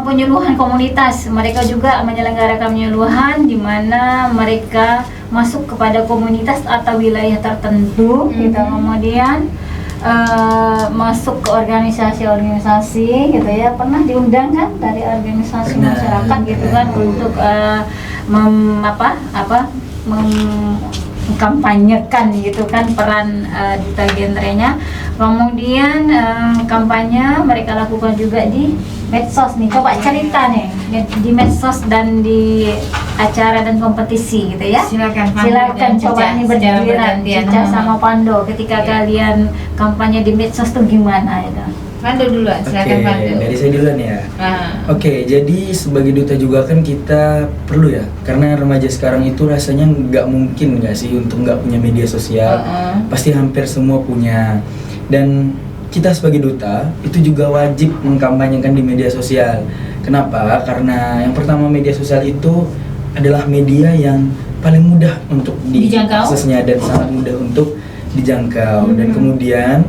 penyuluhan komunitas, mereka juga menyelenggarakan penyuluhan di mana mereka masuk kepada komunitas atau wilayah tertentu gitu. Kemudian masuk ke organisasi-organisasi gitu ya. Pernah diundang kan dari organisasi masyarakat gitu kan untuk mengkampanyekan gitu kan peran duta genrenya. Kemudian kampanye mereka lakukan juga di medsos nih. Coba cerita nih di medsos dan di acara dan kompetisi gitu ya. Silakan Coba nih bergiliran Cica sama Pando ketika kalian kampanye di medsos tuh gimana ya? Pando duluan, silakan Pando. Dari saya duluan ya. Oke, jadi sebagai duta juga kan kita perlu ya, karena remaja sekarang itu rasanya nggak mungkin nggak sih untuk nggak punya media sosial. Pasti hampir semua punya. Dan kita sebagai duta itu juga wajib mengkampanyekan di media sosial. Kenapa? Karena yang pertama, media sosial itu adalah media yang paling mudah untuk Dijangkau. diaksesnya dan sangat mudah untuk dijangkau. Dan kemudian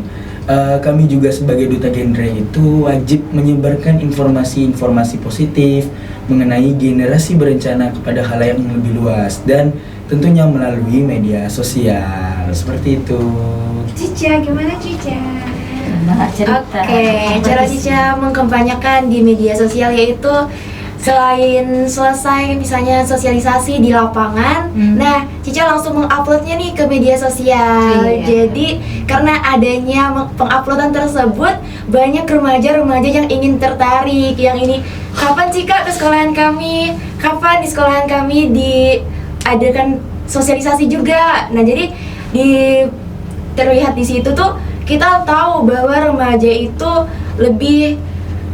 kami juga sebagai duta genre itu wajib menyebarkan informasi-informasi positif mengenai generasi berencana kepada khalayak yang lebih luas, dan tentunya melalui media sosial seperti itu. Cica, gimana Cica? Oke, Cara Cica mengkampanyekan di media sosial yaitu selain selesai misalnya sosialisasi di lapangan, nah Cica langsung menguploadnya nih ke media sosial. Jadi karena adanya penguploadan tersebut, banyak remaja-remaja yang ingin tertarik, yang ini kapan sih Kak ke sekolahan kami, kapan di sekolahan kami diadakan sosialisasi juga. Nah jadi terlihat di situ tuh kita tahu bahwa remaja itu lebih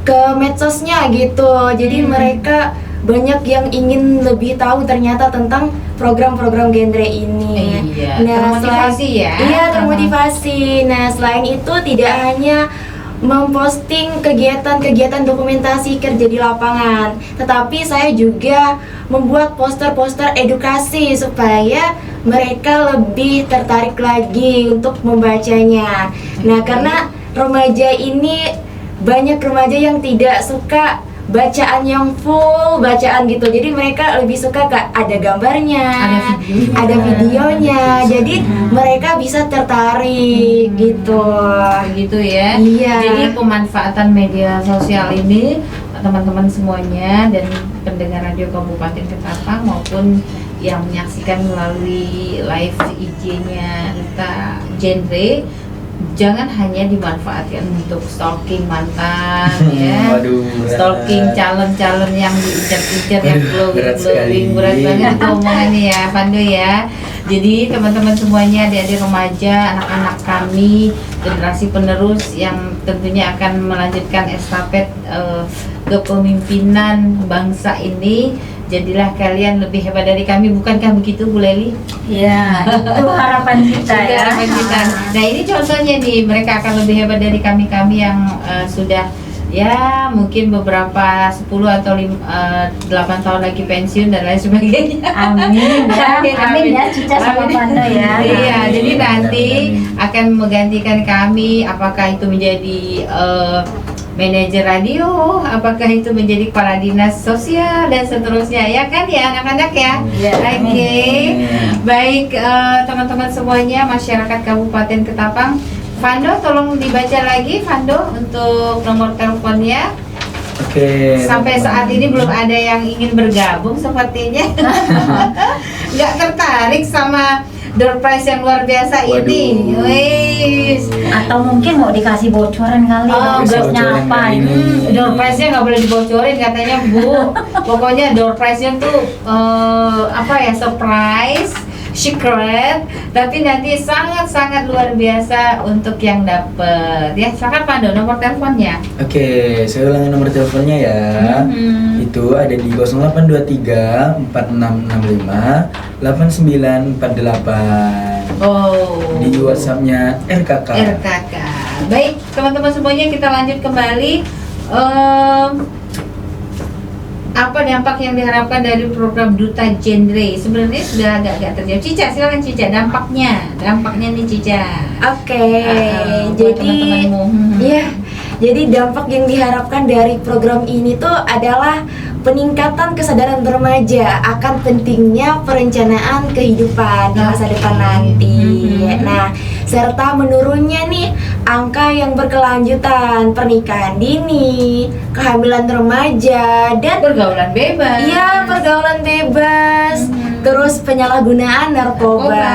ke medsosnya gitu. Jadi mereka banyak yang ingin lebih tahu ternyata tentang program-program genre ini. Termotivasi ya. Iya, termotivasi. Nah, selain itu tidak hanya memposting kegiatan-kegiatan dokumentasi kerja di lapangan, tetapi saya juga membuat poster-poster edukasi supaya mereka lebih tertarik lagi untuk membacanya. Nah, karena remaja ini banyak remaja yang tidak suka bacaan yang full bacaan gitu, jadi mereka lebih suka ada gambarnya, ada videonya, jadi mereka bisa tertarik gitu ya. Iya. Jadi pemanfaatan media sosial ini teman-teman semuanya dan pendengar radio Kabupaten Ketapang maupun yang menyaksikan melalui live IG-nya duta genre, jangan hanya dimanfaatkan untuk stalking mantan ya, stalking calon-calon yang diincar-incar yang glowing, berat banget itu omongannya ya Pando ya. Jadi teman-teman semuanya, adik-adik remaja, anak-anak kami, generasi penerus yang tentunya akan melanjutkan estafet kepemimpinan bangsa ini, jadilah kalian lebih hebat dari kami, bukankah begitu Bu Leli? Ya, itu harapan kita ya. Harapan kita. Nah ini contohnya nih, mereka akan lebih hebat dari kami yang sudah ya mungkin beberapa 10 atau 8 tahun lagi pensiun dan lain sebagainya. Amin ya, amin ya Cica sama Pando ya. Iya, jadi nanti akan menggantikan kami, apakah itu menjadi manajer radio, apakah itu menjadi kepala dinas sosial dan seterusnya ya kan ya anak-anak ya. Oke. Baik teman-teman semuanya, masyarakat Kabupaten Ketapang, Fando tolong dibaca lagi Fando untuk nomor teleponnya. Oke. Sampai saat ini belum ada yang ingin bergabung sepertinya. Nggak tertarik sama door prize yang luar biasa ini. Waduh. Wis. Atau mungkin mau dikasih bocoran kali Oh, bagusnya bocoran apa kali ini. ini. Door prize-nya nggak boleh dibocorin katanya Bu. Pokoknya door prize-nya tuh apa ya, surprise, secret, tapi nanti sangat-sangat luar biasa untuk yang dapet. Ya, silakan Pando nomor teleponnya. Oke, saya ulangi nomor teleponnya ya. Itu ada di 0823 4665 8948. Oh. Di WhatsApp-nya RKK. RKK. Baik, teman-teman semuanya, kita lanjut kembali. Apa dampak yang diharapkan dari program Duta Genre? Sebenarnya sudah agak-agak terjawab. Cica, silakan Cica, dampaknya nih Cica. Oke, Buat jadi teman-temanmu. ya, jadi dampak yang diharapkan dari program ini tuh adalah peningkatan kesadaran remaja akan pentingnya perencanaan kehidupan di masa depan nanti. Nah, serta menurunnya nih angka yang berkelanjutan, pernikahan dini, kehamilan remaja, dan Pergaulan bebas. iya, pergaulan bebas, terus penyalahgunaan narkoba,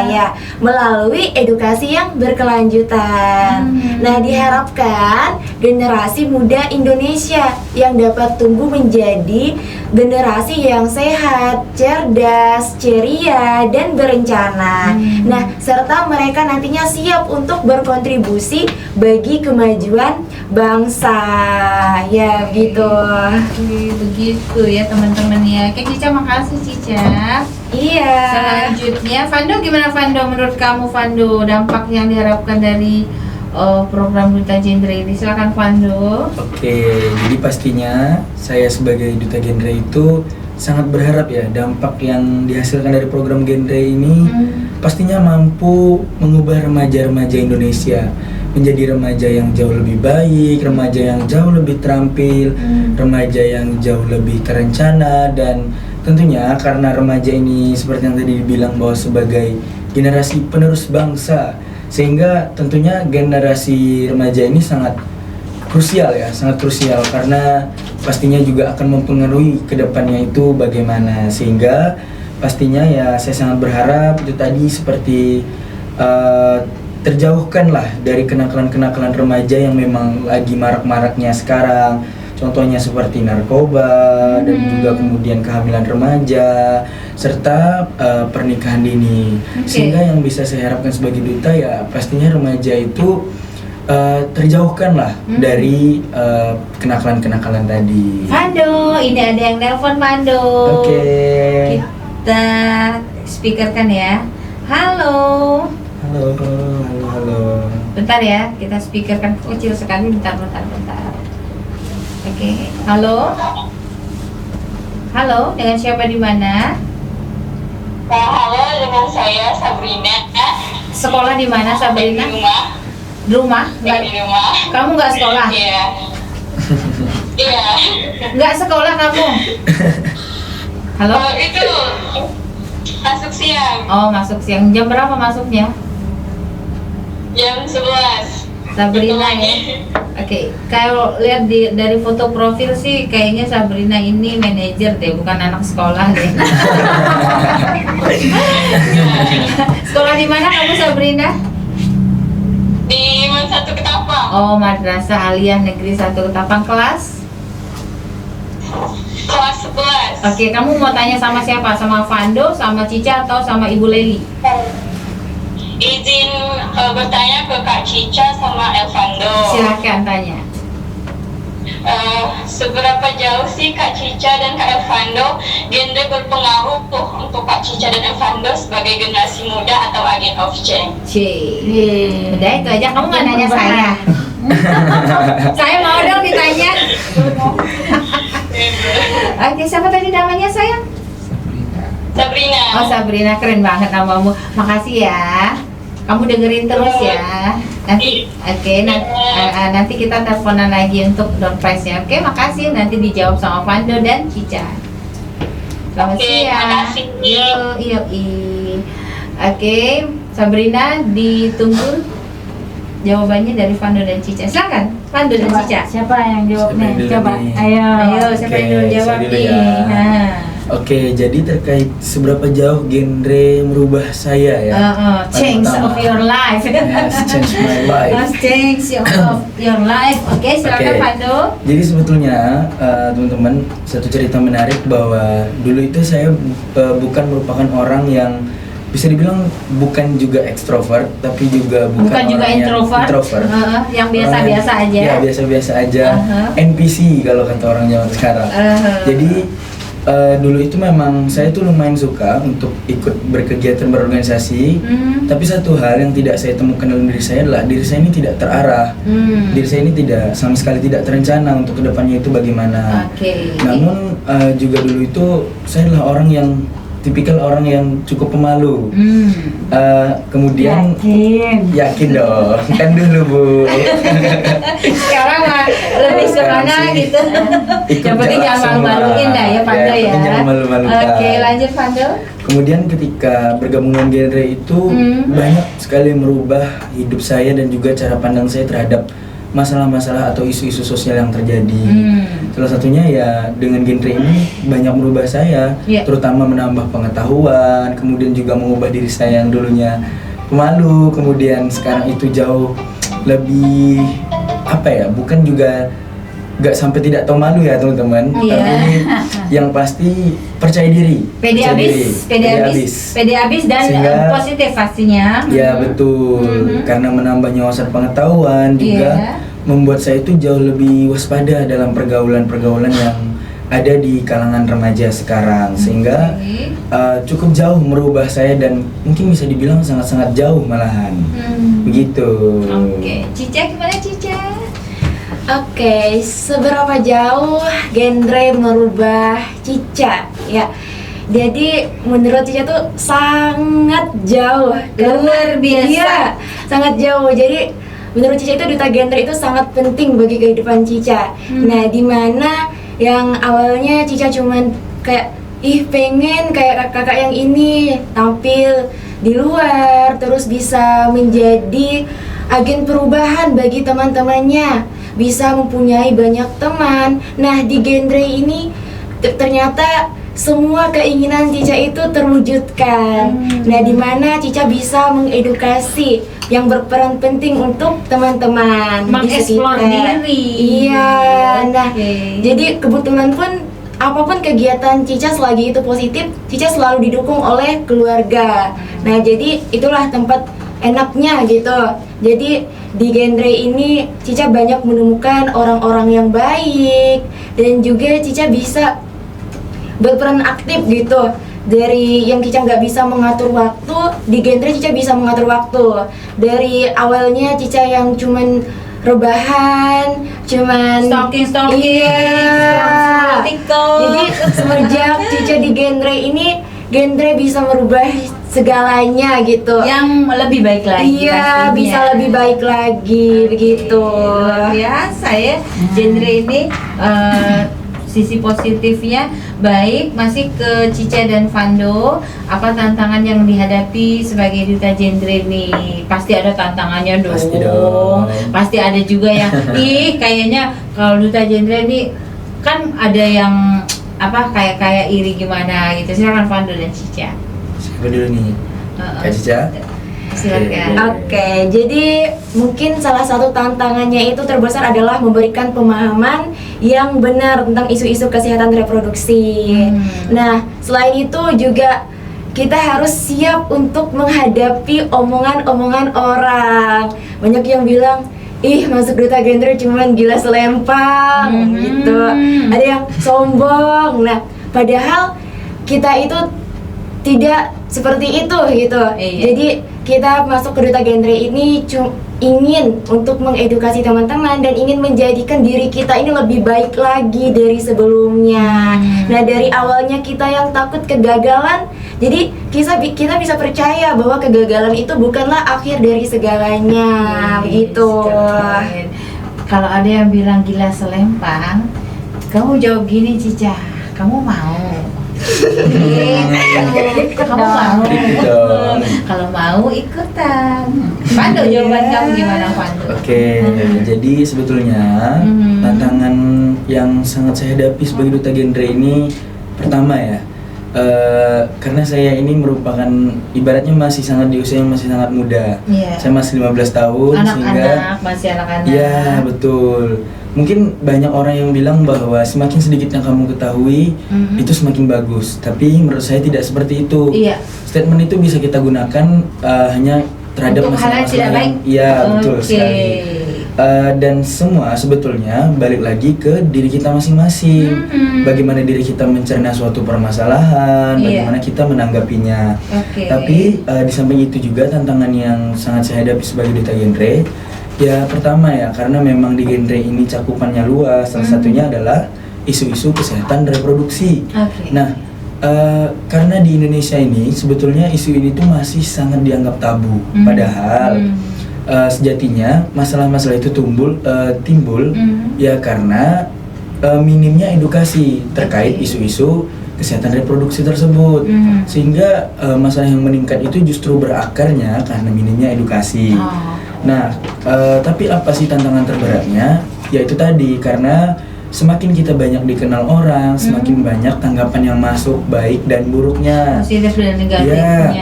ya, melalui edukasi yang berkelanjutan. Nah, diharapkan generasi muda Indonesia yang dapat tumbuh menjadi generasi yang sehat, cerdas, ceria, dan berencana. Nah, serta mereka nantinya siap untuk berkontribusi bagi kemajuan bangsa. Ya, gitu. Begitu ya teman-teman ya. Oke Cica, makasih Cica. Iya. Selanjutnya Fando, gimana Fando? Menurut kamu Fando, dampak yang diharapkan dari program Duta Genre ini, silakan Fando. Oke, jadi pastinya saya sebagai Duta Genre itu sangat berharap ya dampak yang dihasilkan dari program Genre ini pastinya mampu mengubah remaja-remaja Indonesia menjadi remaja yang jauh lebih baik, remaja yang jauh lebih terampil, remaja yang jauh lebih terencana, dan tentunya karena remaja ini seperti yang tadi dibilang bahwa sebagai generasi penerus bangsa, sehingga tentunya generasi remaja ini sangat krusial ya, sangat krusial karena pastinya juga akan mempengaruhi kedepannya itu bagaimana, sehingga pastinya ya saya sangat berharap itu tadi seperti terjauhkanlah dari kenakalan-kenakalan remaja yang memang lagi marak-maraknya sekarang. Contohnya seperti narkoba dan juga kemudian kehamilan remaja serta pernikahan dini. Sehingga yang bisa saya harapkan sebagai duta ya pastinya remaja itu terjauhkanlah dari kenakalan-kenakalan tadi. Fando, ini ada yang nelpon Fando. Oke. Kita speakerkan ya. Halo. Halo. Bentar ya, kita speakerkan kecil sekali. Bentar. Oke, halo. Halo, dengan siapa di mana? Halo, dengan saya Sabrina. Sekolah di mana Sabrina? Di rumah. Di rumah? Di rumah. Kamu nggak sekolah? Iya. Iya. Nggak sekolah kamu? Halo? Itu masuk siang. Oh, masuk siang. Jam berapa masuknya? Jam 11. Sabrina ya. Oke, kalau lihat dari foto profil sih kayaknya Sabrina ini manajer deh, bukan anak sekolah deh. Sekolah di mana kamu Sabrina? Di Satu Ketapang. Oh, Madrasah Aliyah Negeri 1 Ketapang, kelas? Kelas 11. Oke, kamu mau tanya sama siapa? Sama Fando, sama Cica, atau sama Ibu Leli? Izin bertanya ke Kak Cica sama Elvando. Silakan tanya. Seberapa jauh sih Kak Cica dan Kak Elvando genre berpengaruh untuk Kak Cica dan Elvando sebagai generasi muda atau agen of change? Udah itu aja, kamu nggak nanya saya. Saya mau dong ditanya. Oke, siapa tadi namanya sayang? Sabrina. Oh, Sabrina, keren banget namamu. Makasih ya. Kamu dengerin terus ya. Nanti nanti kita teleponan lagi untuk door prize-nya. Oke, makasih. Nanti dijawab sama Fando dan Cica. Selamat Oke, siang. makasih. Yo. Oke, Sabrina ditunggu jawabannya dari Fando dan Cica. Silakan, Fando dan Cica. Siapa yang jawab Siapa yang nih? dulu Coba. nih? Ayo. Ayo, siapa yang dulu Oke, jawab saya dulu nih? ya. Nah. Oke, jadi terkait seberapa jauh genre merubah saya ya. Change Pertama, of your life. yes, change my life. Change of your life. Oke, silakan Oke. Fando. Jadi sebetulnya teman-teman, satu cerita menarik bahwa dulu itu saya bukan merupakan orang yang bisa dibilang bukan juga ekstrovert, tapi juga bukan Juga orang yang introvert. Yang biasa-biasa Orang aja. Ya, biasa-biasa aja. NPC kalau kata orang zaman sekarang. Jadi dulu itu memang saya tuh lumayan suka untuk ikut berkegiatan berorganisasi. Tapi satu hal yang tidak saya temukan dalam diri saya adalah diri saya ini tidak terarah. Diri saya ini tidak sama sekali tidak terencana untuk kedepannya itu bagaimana. Oke. Namun juga dulu itu saya adalah orang yang tipikal orang yang cukup pemalu. Kemudian yakin dong, kan dulu Bu. Sekarang mah lebih Sekarang kemana sih gitu. ikut Yang penting jalan jangan semua. malu-maluin dah ya Fando Ya, ya. penting jangan malu-malukan. Oke, lanjut Fando. Kemudian ketika bergabung dengan genre itu banyak sekali merubah hidup saya dan juga cara pandang saya terhadap masalah-masalah atau isu-isu sosial yang terjadi. Salah satunya ya dengan genre ini banyak merubah saya, Yeah. terutama menambah pengetahuan, kemudian juga mengubah diri saya yang dulunya pemalu, kemudian sekarang itu jauh lebih apa ya? Bukan juga gak sampai tidak tahu malu ya teman-teman, Iya. tapi yang pasti percaya diri. Pede Percaya diri. pede abis dan Sehingga- positif pastinya. Ya betul, karena menambah wawasan pengetahuan juga Iya. membuat saya itu jauh lebih waspada dalam pergaulan-pergaulan yang ada di kalangan remaja sekarang, sehingga cukup jauh merubah saya dan mungkin bisa dibilang sangat-sangat jauh malahan. Begitu. Oke, Cica gimana Cica? Oke, seberapa jauh genre merubah Cica ya? Jadi menurut Cica tuh sangat jauh, Luar biasa. Iya, sangat jauh. Jadi menurut Cica itu duta genre itu sangat penting bagi kehidupan Cica. Nah, di mana yang awalnya Cica cuman kayak pengen kayak kakak yang ini tampil di luar, terus bisa menjadi agen perubahan bagi teman-temannya, bisa mempunyai banyak teman. Nah, di genre ini ternyata semua keinginan Cica itu terwujudkan. Nah, di mana Cica bisa mengedukasi yang berperan penting untuk teman-teman di Mengeksplor sekitar. diri. Iya. Nah, Oke. jadi kebetulan pun apapun kegiatan Cica selagi itu positif, Cica selalu didukung oleh keluarga. Nah, jadi itulah tempat enaknya gitu. Jadi di genre ini Cica banyak menemukan orang-orang yang baik dan juga Cica bisa berperan aktif gitu. Dari yang Cica nggak bisa mengatur waktu, di genre Cica bisa mengatur waktu. Dari awalnya Cica yang cuman rebahan, cuman Stalking, iya. scroll TikTok. Jadi semenjak Cica di genre ini, genre bisa merubah segalanya gitu. Yang lebih baik lagi. Iya, pastinya. bisa lebih baik lagi begitu. Luar biasa ya. Genre ini sisi positifnya baik. Masih ke Cica dan Fando, apa tantangan yang dihadapi sebagai duta genre nih? Pasti ada tantangannya dong. Pasti dong. Pasti ada juga yang kayaknya kalau duta genre nih kan ada yang apa kayak iri gimana gitu. Silakan Fando dan Cica. Siapa dulu nih? Kak Cica? Silakan. Oke, jadi mungkin salah satu tantangannya itu terbesar adalah memberikan pemahaman yang benar tentang isu-isu kesehatan reproduksi. Nah, selain itu juga kita harus siap untuk menghadapi omongan-omongan orang. Banyak yang bilang, masuk duta genre cuman gila selempang gitu. Ada yang sombong. Nah, padahal kita itu tidak seperti itu gitu. Iya. Jadi kita masuk ke duta genre ini ingin untuk mengedukasi teman-teman dan ingin menjadikan diri kita ini lebih baik lagi dari sebelumnya. Nah, dari awalnya kita yang takut kegagalan, jadi kita bisa percaya bahwa kegagalan itu bukanlah akhir dari segalanya. Begitu. Keren. Kalau ada yang bilang gila selempang, kamu jawab gini Cica, kamu mau? Kamu mau? Ikut dong. Kalau mau ikutan. Fando, jawaban kamu gimana Fando? Oke, jadi sebetulnya tantangan yang sangat saya hadapi sebagai duta genre ini pertama ya, karena saya ini merupakan ibaratnya masih sangat di usia yang masih sangat muda. Iya. Saya masih 15 tahun sehingga Anak-anak, masih anak-anak. ya betul. Mungkin banyak orang yang bilang bahwa semakin sedikit yang kamu ketahui itu semakin bagus. Tapi menurut saya tidak seperti itu. Iya. Statement itu bisa kita gunakan hanya terhadap Untuk hal yang tidak baik. Iya, betul Oke. sekali. Dan semua sebetulnya balik lagi ke diri kita masing-masing. Bagaimana diri kita mencerna suatu permasalahan, Iya. bagaimana kita menanggapinya. Oke. Tapi di samping itu juga tantangan yang sangat saya hadapi sebagai duta genre. Ya pertama ya, karena memang di genre ini cakupannya luas. Salah satunya adalah isu-isu kesehatan reproduksi. Oke. Nah, karena di Indonesia ini sebetulnya isu ini tuh masih sangat dianggap tabu. Padahal sejatinya masalah-masalah itu timbul ya karena minimnya edukasi terkait isu-isu kesehatan reproduksi tersebut, sehingga masalah yang meningkat itu justru berakarnya karena minimnya edukasi. Nah, tapi apa sih tantangan terberatnya? Yaitu tadi, karena semakin kita banyak dikenal orang, semakin banyak tanggapan yang masuk baik dan buruknya. Positif dan negatifnya.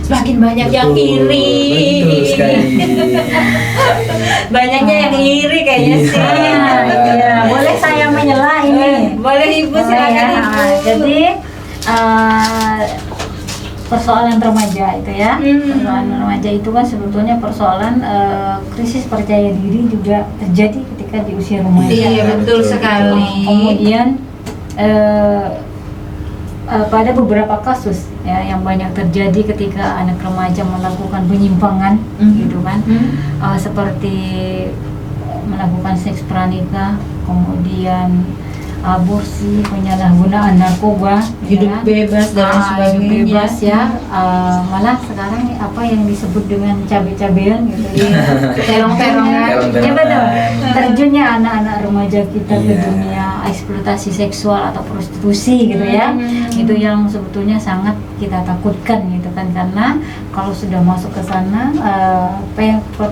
Semakin banyak yang iri. Betul sekali. Banyaknya yang iri kayaknya Iya. sih. Iya, boleh saya menyela ini? Boleh Ibu, Boleh silakan ya. Ibu. Jadi persoalan remaja itu ya, persoalan remaja itu kan sebetulnya persoalan krisis percaya diri juga terjadi ketika di usia remaja. Iya, betul sekali. Kemudian pada beberapa kasus ya yang banyak terjadi ketika anak remaja melakukan penyimpangan gitu kan, seperti melakukan seks pranikah, kemudian aborsi, penyalahgunaan narkoba, Hidup bebas dan lain sebagainya. hidup bebas ya. Malah sekarang nih apa yang disebut dengan cabe-cabean gitu ya. Terong-terongan. Ya betul. Terjunnya anak-anak remaja kita ke Iya. dunia eksploitasi seksual atau prostitusi gitu ya. Itu yang sebetulnya sangat kita takutkan gitu kan, karena kalau sudah masuk ke sana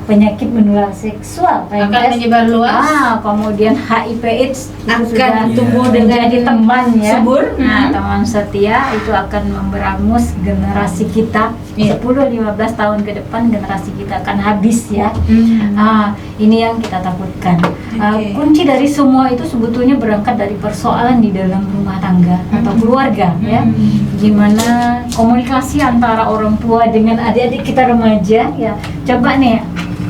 penyakit menular seksual Akan PMS, menyebar luas. kemudian HIV/AIDS itu Akan sudah tumbuh menjadi teman ya. subur. Nah, teman setia itu akan memberangus generasi kita. Iya. 10-15 tahun ke depan generasi kita akan habis ya. Ini yang kita takutkan. Oke. Kunci dari semua itu sebetulnya berangkat dari persoalan di dalam rumah tangga atau keluarga ya. Gimana komunikasi antara orang tua dengan adik-adik kita remaja ya. Coba nih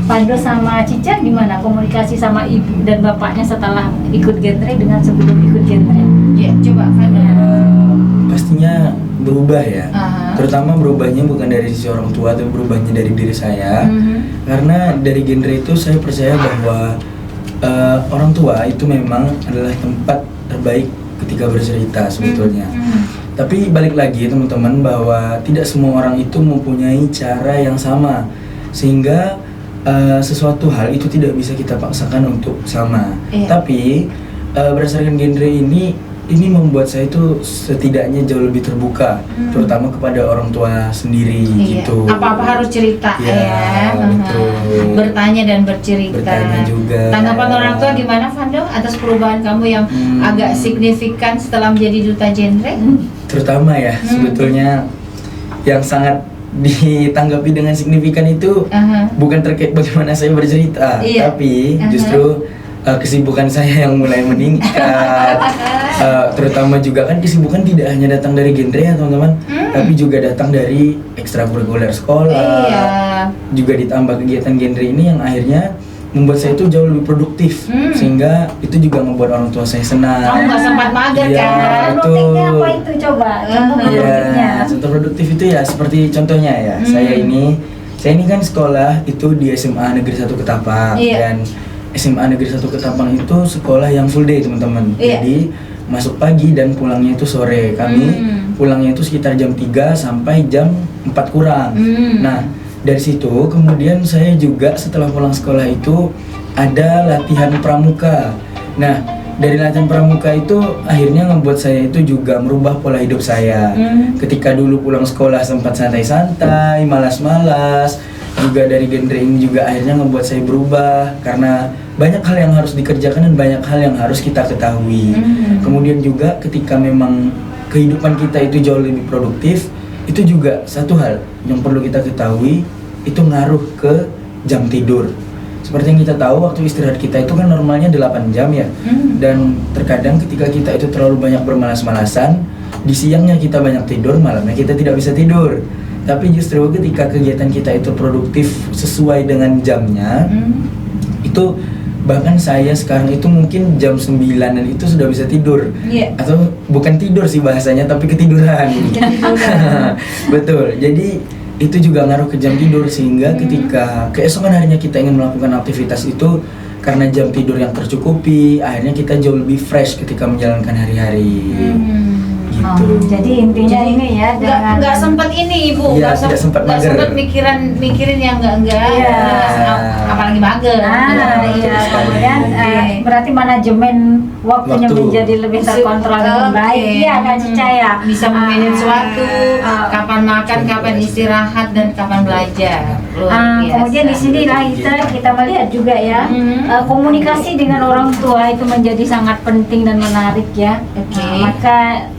Fando sama Cica gimana komunikasi sama ibu dan bapaknya setelah ikut genre dengan sebelum ikut genre? Ya, coba Fando. Pastinya berubah ya. Aha. Terutama berubahnya bukan dari sisi orang tua, tapi berubahnya dari diri saya. Karena dari genre itu saya percaya bahwa orang tua itu memang adalah tempat terbaik ketika bercerita sebetulnya. Tapi balik lagi teman-teman, bahwa tidak semua orang itu mempunyai cara yang sama, sehingga sesuatu hal itu tidak bisa kita paksakan untuk sama. Iya. Tapi berdasarkan genre ini membuat saya itu setidaknya jauh lebih terbuka, terutama kepada orang tua sendiri Iya. gitu. Apa-apa harus cerita Ya, ya. betul. Bertanya dan bercerita. Bertanya juga. Tanggapan orang tua gimana Fando atas perubahan kamu yang agak signifikan setelah menjadi duta genre? Terutama ya sebetulnya yang sangat ditanggapi dengan signifikan itu bukan terkait bagaimana saya bercerita, Iya. tapi justru kesibukan saya yang mulai meningkat. Terutama juga kan kesibukan tidak hanya datang dari genre ya teman-teman, tapi juga datang dari ekstrakurikuler sekolah. Iya. Juga ditambah kegiatan genre ini yang akhirnya membuat saya itu jauh lebih produktif, sehingga itu juga membuat orang tua saya senang. Kamu nggak sempat mager Iya, kan? betul. Produktifnya apa itu coba? Contoh produktifnya. Ya, contoh produktif itu ya seperti contohnya ya, saya ini kan sekolah itu di SMA Negeri 1 Ketapang. Iya. Dan SMA Negeri 1 Ketapang itu sekolah yang full day teman-teman. Iya. Jadi masuk pagi dan pulangnya itu sore. Kami pulangnya itu sekitar jam 3 sampai jam 4 kurang. Nah, dari situ kemudian saya juga setelah pulang sekolah itu ada latihan pramuka. Nah, dari latihan pramuka itu akhirnya membuat saya itu juga merubah pola hidup saya. Ketika dulu pulang sekolah sempat santai-santai, malas-malas, juga dari genre ini juga akhirnya membuat saya berubah karena banyak hal yang harus dikerjakan dan banyak hal yang harus kita ketahui. Kemudian juga ketika memang kehidupan kita itu jauh lebih produktif, itu juga satu hal yang perlu kita ketahui, itu ngaruh ke jam tidur. Seperti yang kita tahu, waktu istirahat kita itu kan normalnya 8 jam ya. Dan terkadang ketika kita itu terlalu banyak bermalas-malasan, di siangnya kita banyak tidur, malamnya kita tidak bisa tidur. Tapi justru ketika kegiatan kita itu produktif sesuai dengan jamnya, itu bahkan saya sekarang itu mungkin jam 9-an itu sudah bisa tidur. Atau bukan tidur sih bahasanya, tapi ketiduran. Betul. Jadi itu juga ngaruh ke jam tidur, sehingga ketika keesokan harinya kita ingin melakukan aktivitas itu, karena jam tidur yang tercukupi, akhirnya kita jauh lebih fresh ketika menjalankan hari-hari. Gitu. Jadi intinya ini ya, nggak sempat ini Ibu, Iya, tidak sempat mager. mikirin yang enggak, apalagi mager. Iya, kemudian berarti manajemen waktunya Waktu. menjadi lebih terkontrol dengan baik. Iya kan Cica ya? Bisa memanage waktu, kapan makan, kapan istirahat, dan kapan belajar. Luar biasa. Kemudian di sini lah kita melihat juga ya, komunikasi dengan orang tua itu menjadi sangat penting dan menarik ya. Maka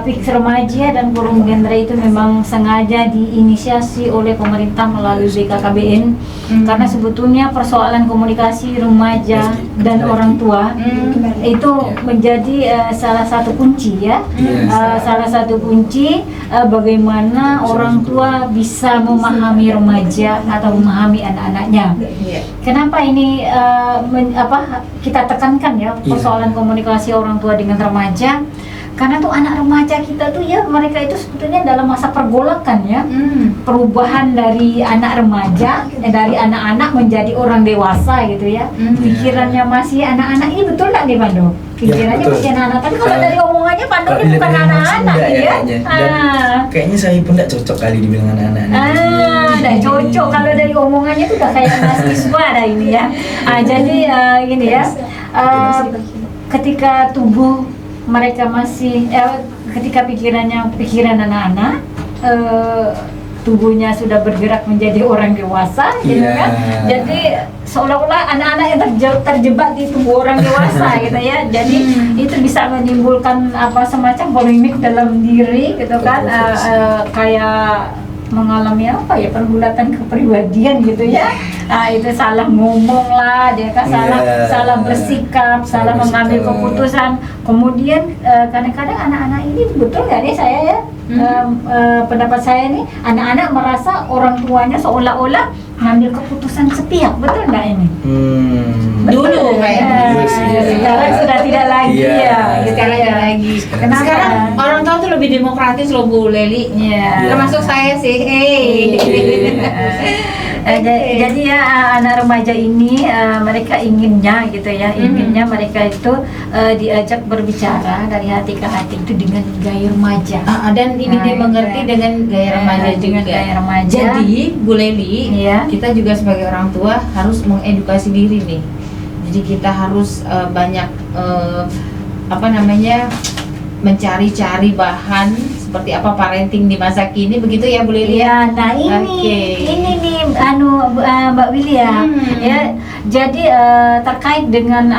PIK remaja dan forum genre itu memang sengaja diinisiasi oleh pemerintah melalui BKKBN, karena sebetulnya persoalan komunikasi remaja dan orang tua itu menjadi salah satu kunci ya. Salah satu kunci bagaimana orang tua bisa memahami remaja atau memahami anak-anaknya. Kenapa ini kita tekankan ya persoalan komunikasi orang tua dengan remaja? Karena tuh anak remaja kita tuh ya, mereka itu sebetulnya dalam masa pergolakan ya, perubahan dari anak remaja, dari anak-anak menjadi orang dewasa gitu ya. Pikirannya masih anak-anak, ini betul nggak nih Pando? Pikirannya betul. masih anak-anak, tapi kalau dari omongannya Pando ini bukan anak-anak ya. Kayaknya. Dan kayaknya saya pun nggak cocok kali dibilang anak-anak. Nggak cocok kalau dari omongannya tuh udah kayak mahasiswa dah ini ya. Jadi gini ya, ketika tubuh mereka masih ketika pikiran anak-anak, tubuhnya sudah bergerak menjadi orang dewasa, gitu kan? Jadi seolah-olah anak-anak yang terjebak di tubuh orang dewasa, gitu ya. Jadi itu bisa menimbulkan semacam polemik dalam diri, gitu kan? Kayak mengalami pergulatan kepribadian gitu ya. Itu salah ngomong lah, dia kan salah bersikap, salah mengambil keputusan. Kemudian kadang-kadang anak-anak ini, betul nggak nih saya ya, pendapat saya nih, anak-anak merasa orang tuanya seolah-olah ngambil keputusan sepihak, betul nggak ini? Dulu kayaknya. Sekarang sudah tidak lagi ya. Sekarang tidak lagi. Kenapa? Sekarang orang tua tuh lebih demokratis loh Bu Leli. Termasuk saya sih. Jadi ya anak remaja ini mereka inginnya gitu ya, inginnya mereka itu diajak berbicara dari hati ke hati itu dengan gaya remaja. Dan ini dimengerti dengan gaya remaja dengan juga. gaya remaja. Jadi Bu Leli, kita juga sebagai orang tua harus mengedukasi diri nih. Jadi kita harus banyak mencari-cari bahan seperti apa parenting di masa kini, begitu ya Bu Lili? Iya, nah ini nih Mbak Willy ya. Jadi terkait dengan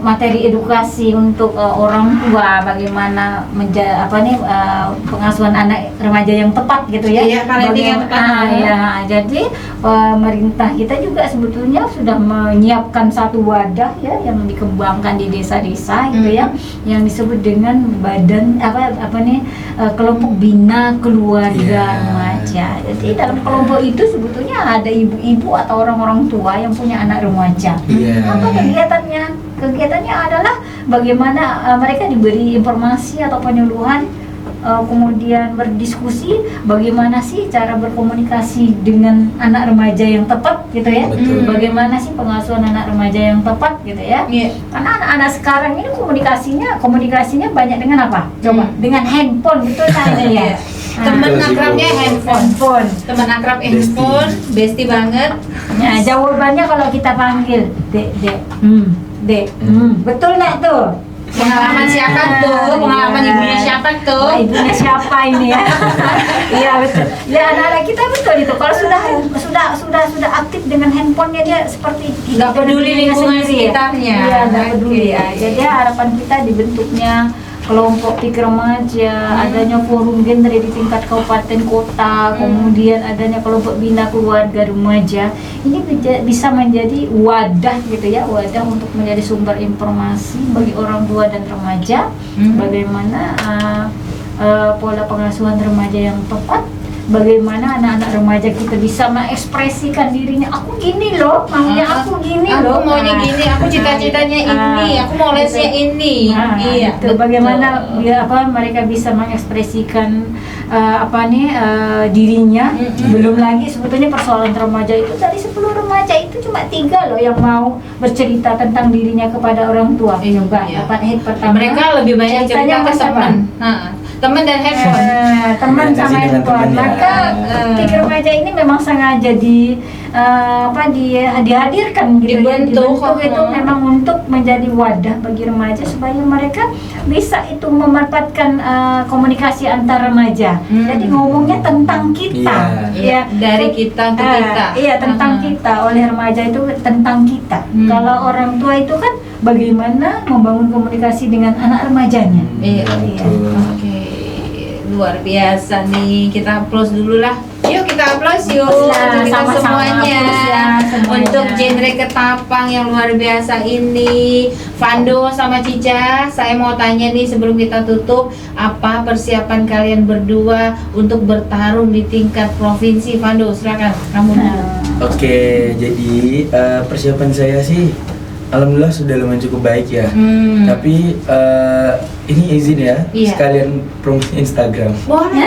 materi edukasi untuk orang tua, bagaimana pengasuhan anak remaja yang tepat gitu ya. Iya, parenting yang tepat. Jadi pemerintah kita juga sebetulnya sudah menyiapkan satu wadah ya yang dikembangkan di desa-desa gitu ya, yang disebut dengan badan kelompok bina keluarga remaja. Jadi dalam kelompok itu sebetulnya ada ibu-ibu atau orang-orang tua yang punya anak remaja. Apa kegiatannya? Kegiatannya adalah bagaimana mereka diberi informasi atau penyuluhan, kemudian berdiskusi bagaimana sih cara berkomunikasi dengan anak remaja yang tepat gitu ya. Bagaimana sih pengasuhan anak remaja yang tepat gitu ya. Karena anak-anak sekarang ini komunikasinya banyak dengan apa? Coba dengan handphone, betul kan ya. Teman akrabnya handphone. Teman akrab handphone, bestie banget. Nah, jawabannya kalau kita panggil Dek, betul nggak tuh? Pengalaman siapa tuh? Pengalaman ibunya siapa tuh? Ibunya siapa ini ya? Iya betul. Ya anak-anak kita betul itu. Kalau sudah aktif dengan handphonenya, dia seperti nggak peduli lingkungan sekitarnya. Iya, nggak peduli ya. Jadi harapan kita dibentuknya kelompok pikir remaja, adanya forum genre di tingkat kabupaten kota, kemudian adanya kelompok bina keluarga remaja. Ini bisa menjadi wadah gitu ya, wadah untuk menjadi sumber informasi bagi orang tua dan remaja, bagaimana pola pengasuhan remaja yang tepat, bagaimana anak-anak remaja kita bisa mengekspresikan dirinya. Aku gini loh, maunya aku gini loh. Aku maunya gini, aku cita-citanya ini, aku mau lesnya ini. Iya, itu bagaimana ya, mereka bisa mengekspresikan dirinya. Belum lagi sebetulnya persoalan remaja itu, dari 10 remaja itu cuma 3 loh yang mau bercerita tentang dirinya kepada orang tua. Coba dapat hit pertama. Mereka lebih banyak cerita ke teman. Teman dan handphone. Teman Ya, sama kasih dengan handphone. teman, ya. Maka pikir remaja ini memang sengaja dihadirkan gitu, Dibentuk. itu memang untuk menjadi wadah bagi remaja supaya mereka bisa itu memanfaatkan komunikasi antar remaja. Jadi ngomongnya tentang kita, Iya, dari kita ke kita. Iya, tentang kita. Oleh remaja itu tentang kita. Kalau orang tua itu kan bagaimana membangun komunikasi dengan anak remajanya. Iya, betul. Oke, luar biasa nih. Kita applause dulu lah. Yuk kita applause yuk Nah, untuk kita sama-sama semuanya. applause ya, semuanya. Untuk genre Ketapang yang luar biasa ini. Fando sama Cica, saya mau tanya nih sebelum kita tutup, apa persiapan kalian berdua untuk bertarung di tingkat provinsi? Fando, silakan kamu dulu. Oke, jadi persiapan saya sih alhamdulillah sudah lumayan cukup baik ya. Tapi ini izin ya, Iya. sekalian promosi Instagram. Boleh.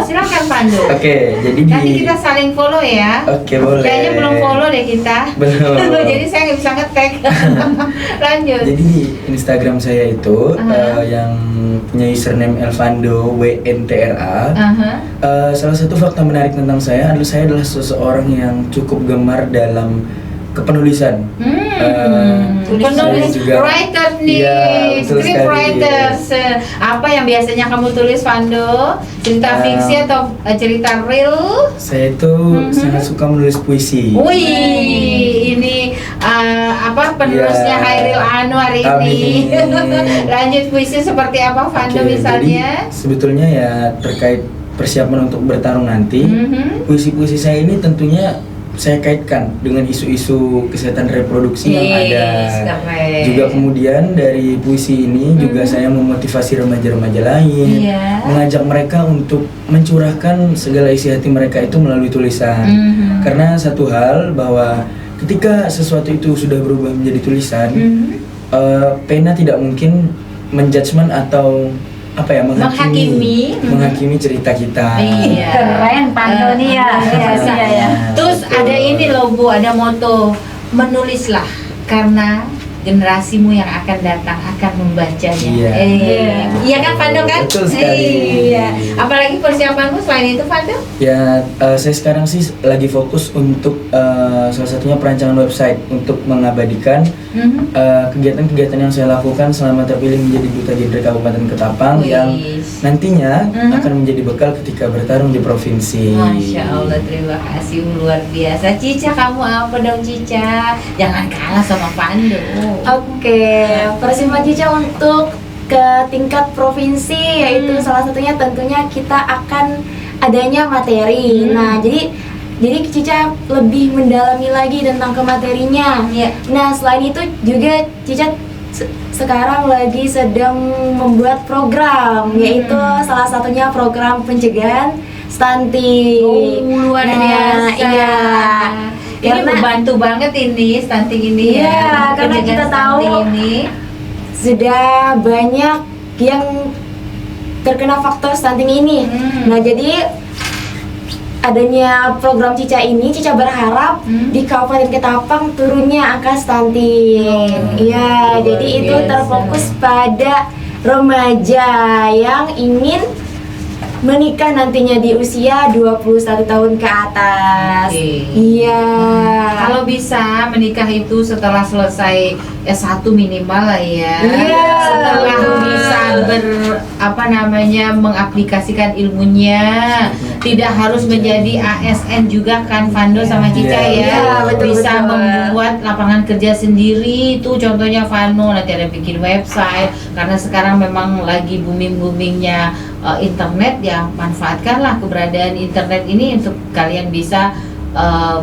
Silakan Fando. Oke, jadi Nanti kita saling follow ya. Oke, boleh. Kayaknya belum follow deh kita. Belum. Jadi saya nggak bisa nge-tag. Lanjut. Jadi di Instagram saya itu yang punya username Elvando WNTRA. Salah satu fakta menarik tentang saya adalah seseorang yang cukup gemar dalam kepenulisan. Penulis saya juga- writer nih, Iya, betul script sekali. writers. Apa yang biasanya kamu tulis, Fando? Cerita fiksi atau cerita real? Saya itu sangat suka menulis puisi. Wih, ini penulisnya Iya. Hairil Anwar ini. Amin. Lanjut, puisi seperti apa, Fando Oke, misalnya? jadi sebetulnya ya terkait persiapan untuk bertarung nanti, puisi-puisi saya ini tentunya saya kaitkan dengan isu-isu kesehatan reproduksi yang ada. Keren. Juga kemudian dari puisi ini juga saya memotivasi remaja-remaja lain, Iya. mengajak mereka untuk mencurahkan segala isi hati mereka itu melalui tulisan. Karena satu hal bahwa ketika sesuatu itu sudah berubah menjadi tulisan, pena tidak mungkin menjudgment atau menghakimi cerita kita. Iya. Keren Pando nih ya. Biasa. Iya. Terus Betul. ada ini loh Bu, ada moto, menulislah karena generasimu yang akan datang akan membacanya. Iya. Iya kan Fando kan? Betul sekali. Iya. Apalagi persiapanmu selain itu Fando? Ya, saya sekarang sih lagi fokus untuk salah satunya perancangan website untuk mengabadikan kegiatan-kegiatan yang saya lakukan selama terpilih menjadi Duta Genre Kabupaten Ketapang yang nantinya akan menjadi bekal ketika bertarung di provinsi. Masya Allah, terima kasih, luar biasa. Cica, kamu apa dong Cica? Jangan kalah sama Fando. Oke, persiapan Cica untuk ke tingkat provinsi yaitu salah satunya tentunya kita akan adanya materi. Nah, jadi Cica lebih mendalami lagi tentang kematerinya. Iya. Nah, selain itu juga Cica sekarang lagi sedang membuat program yaitu salah satunya program pencegahan stunting. Luar biasa. Iya. Ini Karena- membantu banget ini stunting ini Iya, ya. karena Pencegahan kita tahu stunting ini. sudah banyak yang terkena faktor stunting ini. Nah, jadi adanya program Cica ini, Cica berharap di Kabupaten Ketapang turunnya angka stunting. Iya, luar jadi itu biasa. terfokus pada remaja yang ingin menikah nantinya di usia 21 tahun ke atas. Oke. Iya. Kalau bisa menikah itu setelah selesai S1 minimal lah ya. Iya, Setelah betul. bisa mengaplikasikan ilmunya, tidak harus menjadi ASN juga kan Fando sama Cica Iya. ya. Iya, betul, Bisa betul. membuat lapangan kerja sendiri itu contohnya Fando, nanti ada bikin website karena sekarang memang lagi boomingnya internet ya, manfaatkanlah keberadaan internet ini untuk kalian bisa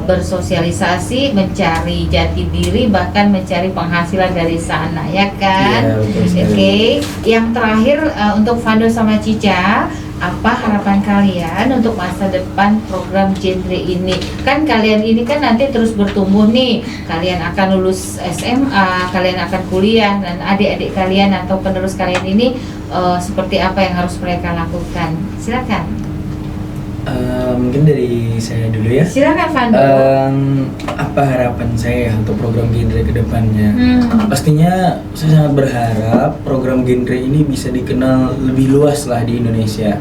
bersosialisasi, mencari jati diri, bahkan mencari penghasilan dari sana ya kan. Iya, betul sekali. Oke, yang terakhir untuk Fando sama Cica, apa harapan kalian untuk masa depan program genre ini? Kan kalian ini kan nanti terus bertumbuh nih. Kalian akan lulus SMA, kalian akan kuliah, dan adik-adik kalian atau penerus kalian ini seperti apa yang harus mereka lakukan? Silakan. Mungkin dari saya dulu ya. Silakan Fando. Apa harapan saya untuk program genre ke depannya? Hmm. Pastinya saya sangat berharap program genre ini bisa dikenal lebih luas lah di Indonesia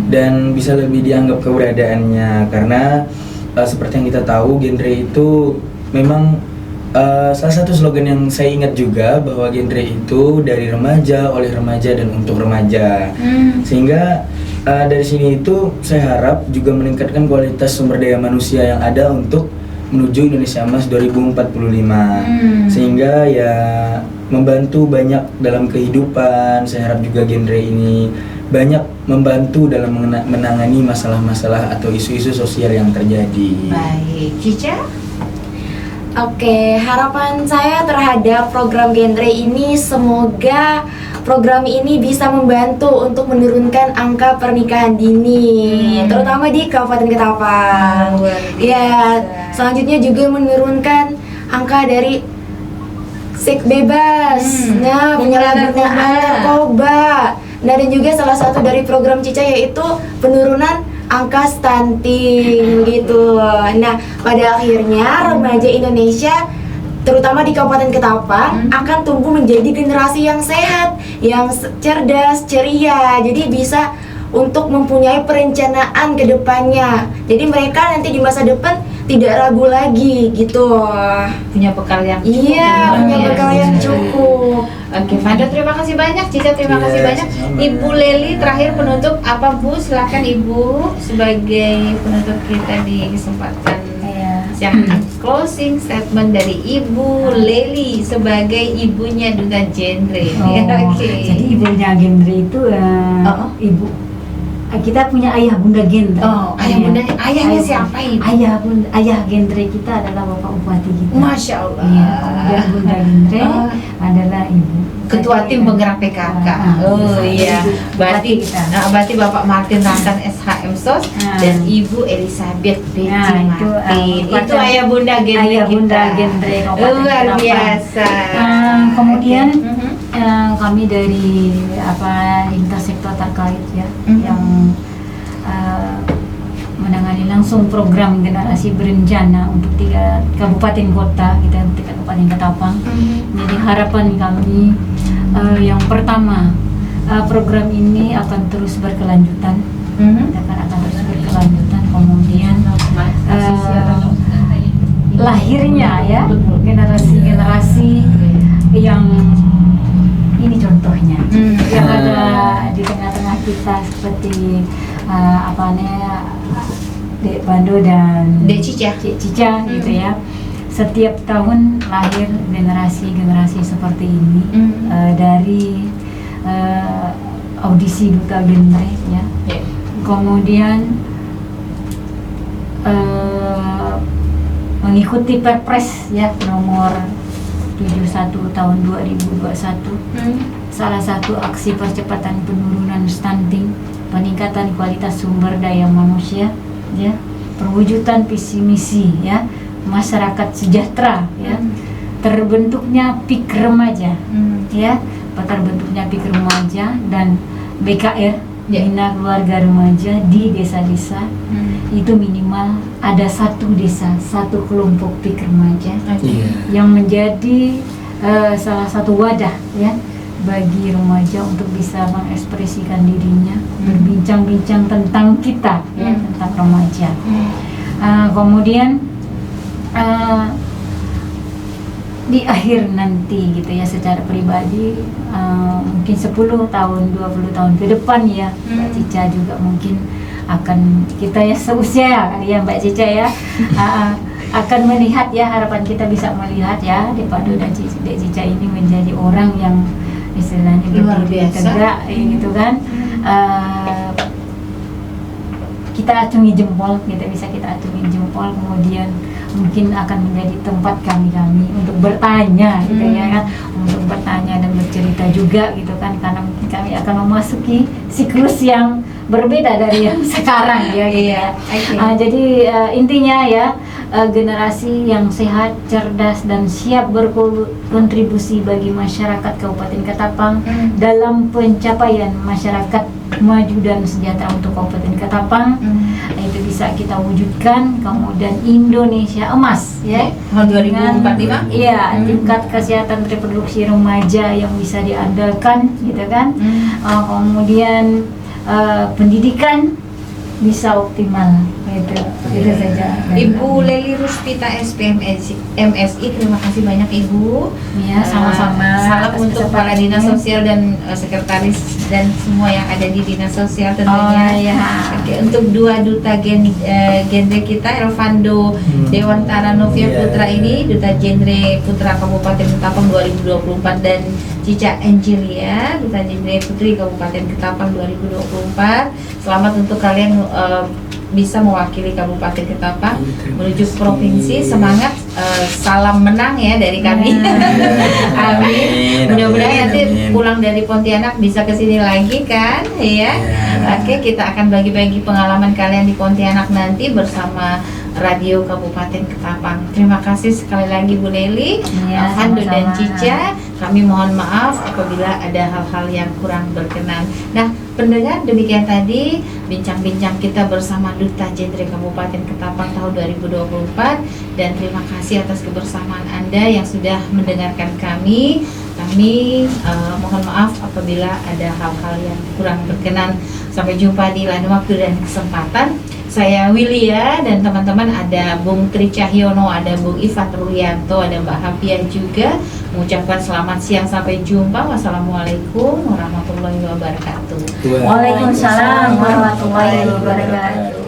dan bisa lebih dianggap keberadaannya, karena seperti yang kita tahu genre itu memang salah satu slogan yang saya ingat juga, bahwa genre itu dari remaja, oleh remaja, dan untuk remaja. Sehingga dari sini itu saya harap juga meningkatkan kualitas sumber daya manusia yang ada untuk menuju Indonesia Emas 2045. Sehingga ya membantu banyak dalam kehidupan. Saya harap juga genre ini banyak membantu dalam menangani masalah-masalah atau isu-isu sosial yang terjadi. Baik, Cica. Oke, harapan saya terhadap program genre ini, semoga program ini bisa membantu untuk menurunkan angka pernikahan dini, terutama di Kabupaten Ketapang. Luar biasa. Ya, selanjutnya juga menurunkan angka dari seks bebas, penyalahgunaan narkoba. Nah, dan juga salah satu dari program Cica yaitu penurunan angka stunting gitu. Nah, pada akhirnya remaja Indonesia terutama di Kabupaten Ketapang akan tumbuh menjadi generasi yang sehat, yang cerdas, ceria. Jadi bisa untuk mempunyai perencanaan ke depannya. Jadi mereka nanti di masa depan tidak ragu lagi gitu. Punya bekal yang cukup. Iya, punya Ya. bekal yang cukup. Oke, Fando terima kasih banyak, Cica terima Iya, kasih banyak. sama-sama. Ibu Leli terakhir penutup apa Bu? Silakan Ibu sebagai penutup kita di kesempatan siang. Closing statement dari Ibu Leli sebagai ibunya duta genre. Oke. Jadi ibunya genre itu ibu. Kita punya ayah bunda genre. Oh, ayah bunda, ayahnya siapa Ibu? Ayah genre kita adalah Bapak Bupati kita. Masya Allah. Iya, kemudian bunda genre adalah ibu. Ketua tim penggerak PKK. Oh iya, berarti berarti Bapak Martin Rantan SHM SOS dan Ibu Elizabeth Betty Martin. Itu ayah bunda genre Ayah bunda kita. genre Kabupaten Luar Ketapang. biasa. Kemudian Oke. kami dari lintas sektor terkait ya yang menangani langsung program generasi berencana untuk 3 kabupaten kota kita, 3 kabupaten Ketapang. Jadi harapan kami yang pertama, program ini akan terus berkelanjutan. Akan terus berkelanjutan. Kemudian lahirnya ya generasi-generasi yang ini contohnya yang ada di tengah-tengah kita seperti Dek Bando dan Dek Cica. Cik Cica gitu ya. Setiap tahun lahir generasi-generasi seperti ini dari audisi duta genre ya. Kemudian mengikuti Perpres ya nomor 71 tahun 2021. Salah satu aksi percepatan penurunan stunting, peningkatan kualitas sumber daya manusia ya, perwujudan visi misi ya, masyarakat sejahtera ya, terbentuknya PIK remaja ya, terbentuknya PIK remaja dan BKR Bina Keluarga Remaja di desa-desa. Itu minimal ada satu desa, satu kelompok PIK remaja yang menjadi salah satu wadah ya bagi remaja untuk bisa mengekspresikan dirinya, berbincang-bincang tentang kita, ya, tentang remaja. Kemudian di akhir nanti gitu ya, secara pribadi mungkin 10 tahun, 20 tahun ke depan ya, Mbak Cica juga mungkin akan, kita ya seusia ya kali ya Mbak Cica ya, akan melihat ya, harapan kita bisa melihat ya Dek Pado dan Dek Cica ini menjadi orang yang istilahnya Luar berdiri biasa. tegak gitu kan. Kita acungi jempol, bisa kita acungi jempol, kemudian mungkin akan menjadi tempat kami untuk bertanya gitu ya kan, untuk bertanya dan bercerita juga gitu kan, karena mungkin kami akan memasuki siklus yang berbeda dari yang sekarang ya gitu ya. Jadi intinya ya, generasi yang sehat, cerdas dan siap berkontribusi bagi masyarakat Kabupaten Ketapang dalam pencapaian masyarakat maju dan sejahtera untuk Kabupaten Ketapang. Itu bisa kita wujudkan, kemudian Indonesia emas ya, tahun 2045. Iya, tingkat kesehatan reproduksi remaja yang bisa diandalkan gitu kan. Kemudian pendidikan bisa optimal itu saja. Ibu Leli Ruspita SPMSI, terima kasih banyak Ibu. Ya, sama-sama. Salam Atas untuk para kesempatan dinas ini. sosial dan sekretaris dan semua yang ada di dinas sosial tentunya. Oh, ya. Oke, untuk dua duta genre kita, Elvando Dewantara Novia Iya. Putra ini, duta genre Putra Kabupaten Ketapang 2024, dan Cica Angelia, duta genre Putri Kabupaten Ketapang 2024. Selamat untuk kalian bisa mewakili Kabupaten Ketapang menuju provinsi. Semangat, salam menang ya dari kami. Amin. Mudah-mudahan nanti pulang dari Pontianak bisa ke sini lagi kan, ya. Oke, kita akan bagi-bagi pengalaman kalian di Pontianak nanti bersama Radio Kabupaten Ketapang. Terima kasih sekali lagi Bu Leli, Ya, Alvando dan sama-sama. Cica. Kami mohon maaf apabila ada hal-hal yang kurang berkenan. Nah, pendengar, demikian tadi bincang-bincang kita bersama Duta Genre Kabupaten Ketapang tahun 2024, dan terima kasih atas kebersamaan Anda yang sudah mendengarkan kami. Kami mohon maaf apabila ada hal-hal yang kurang berkenan. Sampai jumpa di lain waktu dan kesempatan. Saya Wilia dan teman-teman, ada Bung Tri Cahyono, ada Bung Ivan Rulianto, ada Mbak Hafiah juga, mengucapkan selamat siang, sampai jumpa. Wassalamualaikum warahmatullahi wabarakatuh. Waalaikumsalam warahmatullahi wabarakatuh.